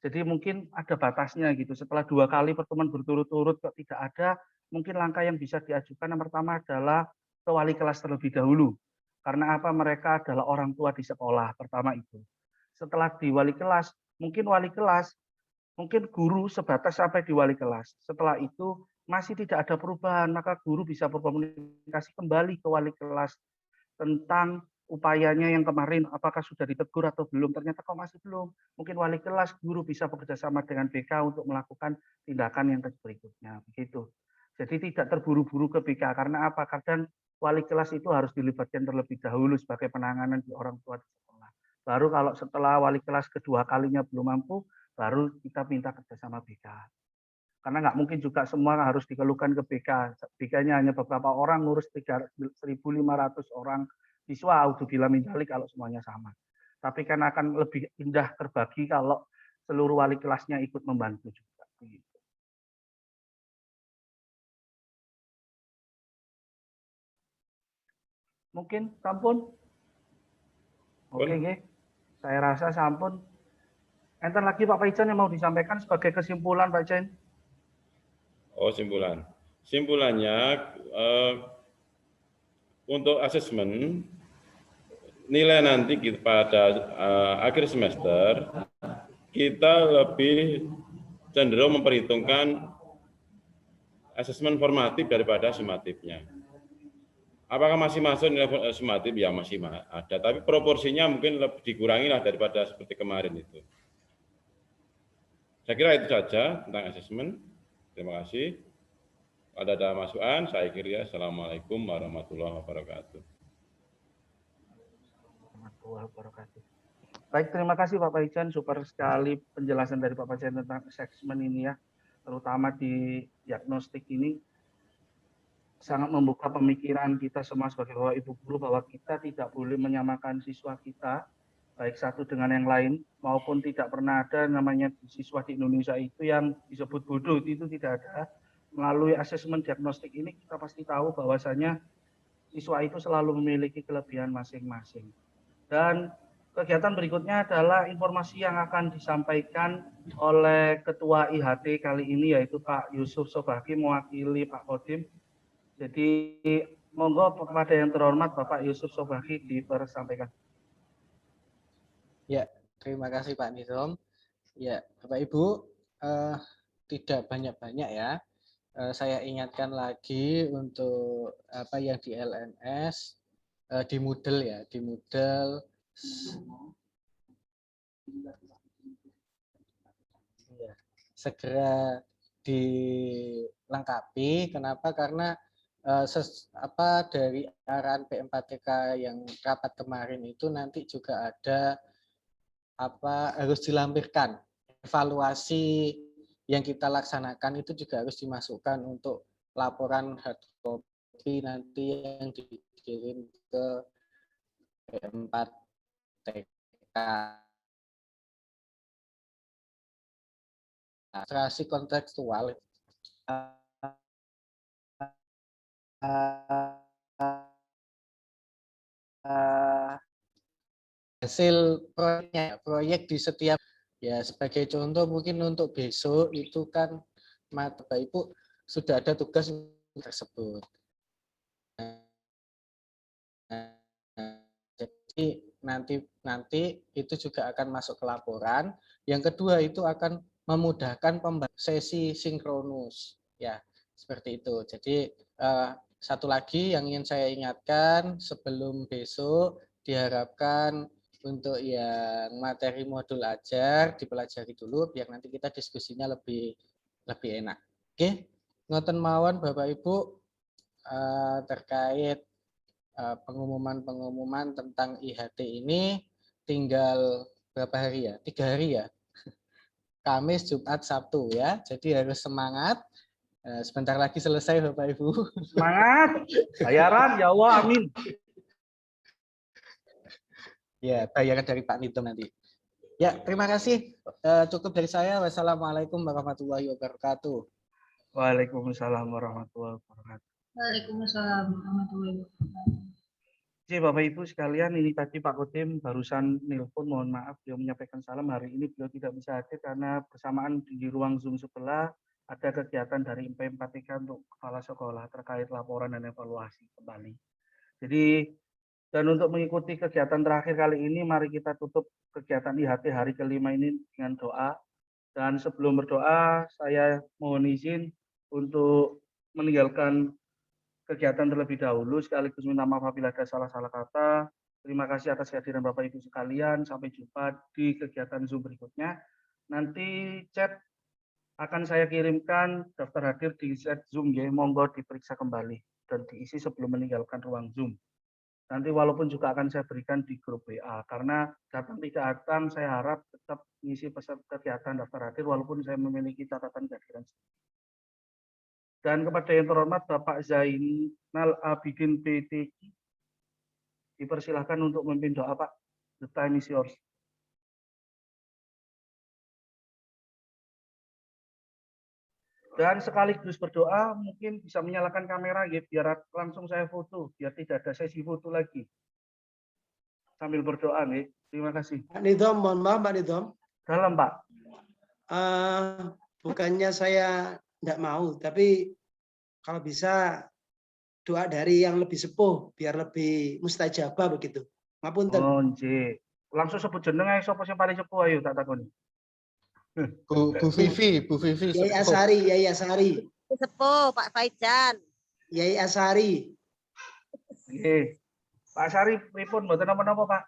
Jadi mungkin ada batasnya gitu. Setelah 2 kali pertemuan berturut-turut kok tidak ada, mungkin langkah yang bisa diajukan yang pertama adalah ke wali kelas terlebih dahulu. Karena apa? Mereka adalah orang tua di sekolah, pertama itu. Setelah di wali kelas, mungkin guru sebatas sampai di wali kelas. Setelah itu masih tidak ada perubahan, maka guru bisa berkomunikasi kembali ke wali kelas tentang upayanya yang kemarin, apakah sudah ditegur atau belum. Ternyata kok masih belum. Mungkin wali kelas, guru bisa bekerja sama dengan BK untuk melakukan tindakan yang berikutnya. Begitu. Jadi tidak terburu-buru ke BK. Karena apa? Kadang wali kelas itu harus dilibatkan terlebih dahulu sebagai penanganan di orang tua di sekolah. Baru kalau setelah wali kelas kedua kalinya belum mampu, baru kita minta kerjasama BK. Karena nggak mungkin juga semua harus dikeluhkan ke BK. BK-nya hanya beberapa orang, ngurus 1.500 orang siswa, audzubillah min dzalik kalau semuanya sama. Tapi kan akan lebih indah terbagi kalau seluruh wali kelasnya ikut membantu juga. Mungkin sampun. Oke, nggih. Saya rasa sampun. Enten lagi Pak Paijan yang mau disampaikan sebagai kesimpulan, Pak Jen? Oh, simpulan. Simpulannya untuk asesmen nilai nanti pada akhir semester kita lebih cenderung memperhitungkan asesmen formatif daripada sumatifnya. Apakah masih masuk nilai sumatif? Ya masih ada, tapi proporsinya mungkin lebih dikurangi lah daripada seperti kemarin itu. Saya kira itu saja tentang asesmen. Terima kasih. Ada masukan, saya kira. Assalamualaikum warahmatullahi wabarakatuh. Baik, terima kasih Pak Paijan. Super sekali penjelasan dari Pak Paijan tentang asesmen ini ya, terutama di diagnostik ini. Sangat membuka pemikiran kita semua sebagai Bapak Ibu guru bahwa kita tidak boleh menyamakan siswa kita baik satu dengan yang lain, maupun tidak pernah ada namanya siswa di Indonesia itu yang disebut bodoh, itu tidak ada. Melalui asesmen diagnostik ini kita pasti tahu bahwasanya siswa itu selalu memiliki kelebihan masing-masing. Dan kegiatan berikutnya adalah informasi yang akan disampaikan oleh Ketua IHT kali ini, yaitu Pak Yusuf Sobaki mewakili Pak Kodim. Jadi monggo kepada yang terhormat Bapak Yusuf Sobaki dipersampaikan. Ya, terima kasih Pak Nizam. Ya, Bapak Ibu, tidak banyak-banyak ya. Saya ingatkan lagi untuk apa yang di LMS, di Moodle ya, di Moodle. Ya, segera dilengkapi. Kenapa? Karena dari arahan P4TK yang rapat kemarin itu nanti juga ada harus dilampirkan evaluasi yang kita laksanakan itu juga harus dimasukkan untuk laporan hard copy nanti yang dikirim ke P4TK. Ilustrasi kontekstual hasil proyek di setiap ya, sebagai contoh mungkin untuk besok itu kan Bapak Ibu sudah ada tugas tersebut. Jadi nanti itu juga akan masuk ke laporan. Yang kedua itu akan memudahkan sesi sinkronus ya, seperti itu. Jadi satu lagi yang ingin saya ingatkan sebelum besok diharapkan untuk yang materi modul ajar dipelajari dulu biar nanti kita diskusinya lebih enak. Oke, ngoten mawon Bapak Ibu terkait pengumuman tentang IHT ini tinggal berapa hari ya? 3 hari ya. Kamis, Jumat, Sabtu ya. Jadi harus semangat. Sebentar lagi selesai Bapak Ibu. Semangat. Bayaran ya Allah, amin. Ya, bayaran dari Pak Nidom nanti. Ya, terima kasih. Cukup dari saya. Wassalamualaikum warahmatullahi wabarakatuh. Waalaikumsalam warahmatullahi wabarakatuh. Waalaikumsalam warahmatullahi wabarakatuh. Oke, Bapak Ibu sekalian, ini tadi Pak Kodim barusan nelpon, mohon maaf beliau menyampaikan salam. Hari ini beliau tidak bisa hadir karena bersamaan di ruang Zoom sebelah ada kegiatan dari MP4TK untuk kepala sekolah terkait laporan dan evaluasi kembali. Jadi, dan untuk mengikuti kegiatan terakhir kali ini, mari kita tutup kegiatan IHT hari kelima ini dengan doa. Dan sebelum berdoa, saya mohon izin untuk meninggalkan kegiatan terlebih dahulu, sekaligus minta maaf apabila ada salah-salah kata. Terima kasih atas kehadiran Bapak Ibu sekalian. Sampai jumpa di kegiatan Zoom berikutnya. Nanti chat akan saya kirimkan daftar hadir di chat Zoom ya. Monggo diperiksa kembali dan diisi sebelum meninggalkan ruang Zoom. Nanti walaupun juga akan saya berikan di grup WA, karena datang tidak datang saya harap tetap mengisi peserta kegiatan daftar hadir walaupun saya memiliki catatan kehadiran. Dan kepada yang terhormat Bapak Zainal Abidin PTQ, dipersilahkan untuk memimpin doa Pak. The time is yours. Dan sekaligus berdoa, mungkin bisa menyalakan kamera ya, biar langsung saya foto, biar tidak ada sesi foto lagi. Sambil berdoa nih. Terima kasih. Pak Nidom, mohon maaf Pak Nidom. Dalam Pak. Bukannya saya tidak mau, tapi kalau bisa doa dari yang lebih sepuh biar lebih mustajabah begitu. Ngapunten. Oh, nggih. Langsung sebut jeneng ae sapa sing paling sepuh ayo tak takoni. Bu Vivi. Yai Asari. Sepuh Pak Faijan. Yai Asari. Nggih. Pak Sari pripun mboten napa-napa, Pak?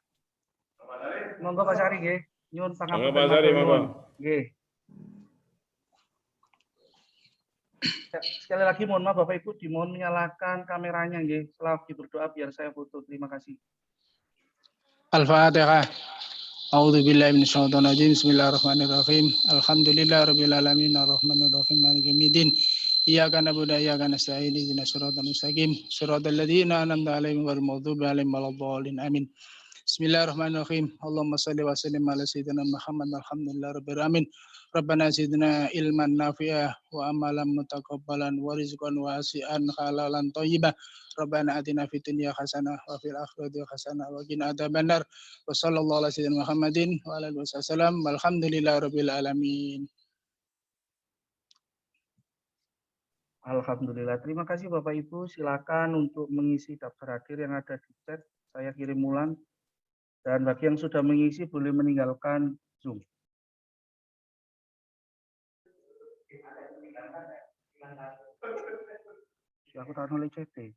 Monggo Pak Sari nggih. Nyuwun pangapunten. Monggo Pak Sari, monggo. Nggih. Sekali lagi mohon maaf Bapak Ibu, dimohon menyalakan kameranya nggih. Selagi berdoa biar saya foto. Terima kasih. Al-Fatihah. A'udzu billahi minasyaitonir rajim. Bismillahirrahmanirrahim. Alhamdulillahirabbil alamin arrahmanir rahim maliki yaumiddin. Iyyaka na'budu wa iyyaka nasta'in. Ihdinas siratal mustaqim. Siratal ladzina an'amta 'alaihim ghairil maghdubi 'alaihim waladdallin. Amin. Bismillahirrahmanirrahim. Allahumma shalli wa sallim ala sayyidina Muhammad. Alhamdulillahirabbil alamin. Rabbana zidna ilman nafi'ah wa amalan mutaqabbalan wa rizqan wasi'an halalan thayyiban. Rabbana atina fid dunya hasanah wa fil akhirati hasanah wa qina adzabannar. Wa sallallahu ala sayyidina Muhammadin wa ala alihi wasallam. Walhamdulillahirabbil alamin. Alhamdulillah. Terima kasih Bapak Ibu. Silakan untuk mengisi daftar hadir yang ada di chat. Saya kirim ulang. Dan bagi yang sudah mengisi boleh meninggalkan Zoom. Aku tahu oleh CT.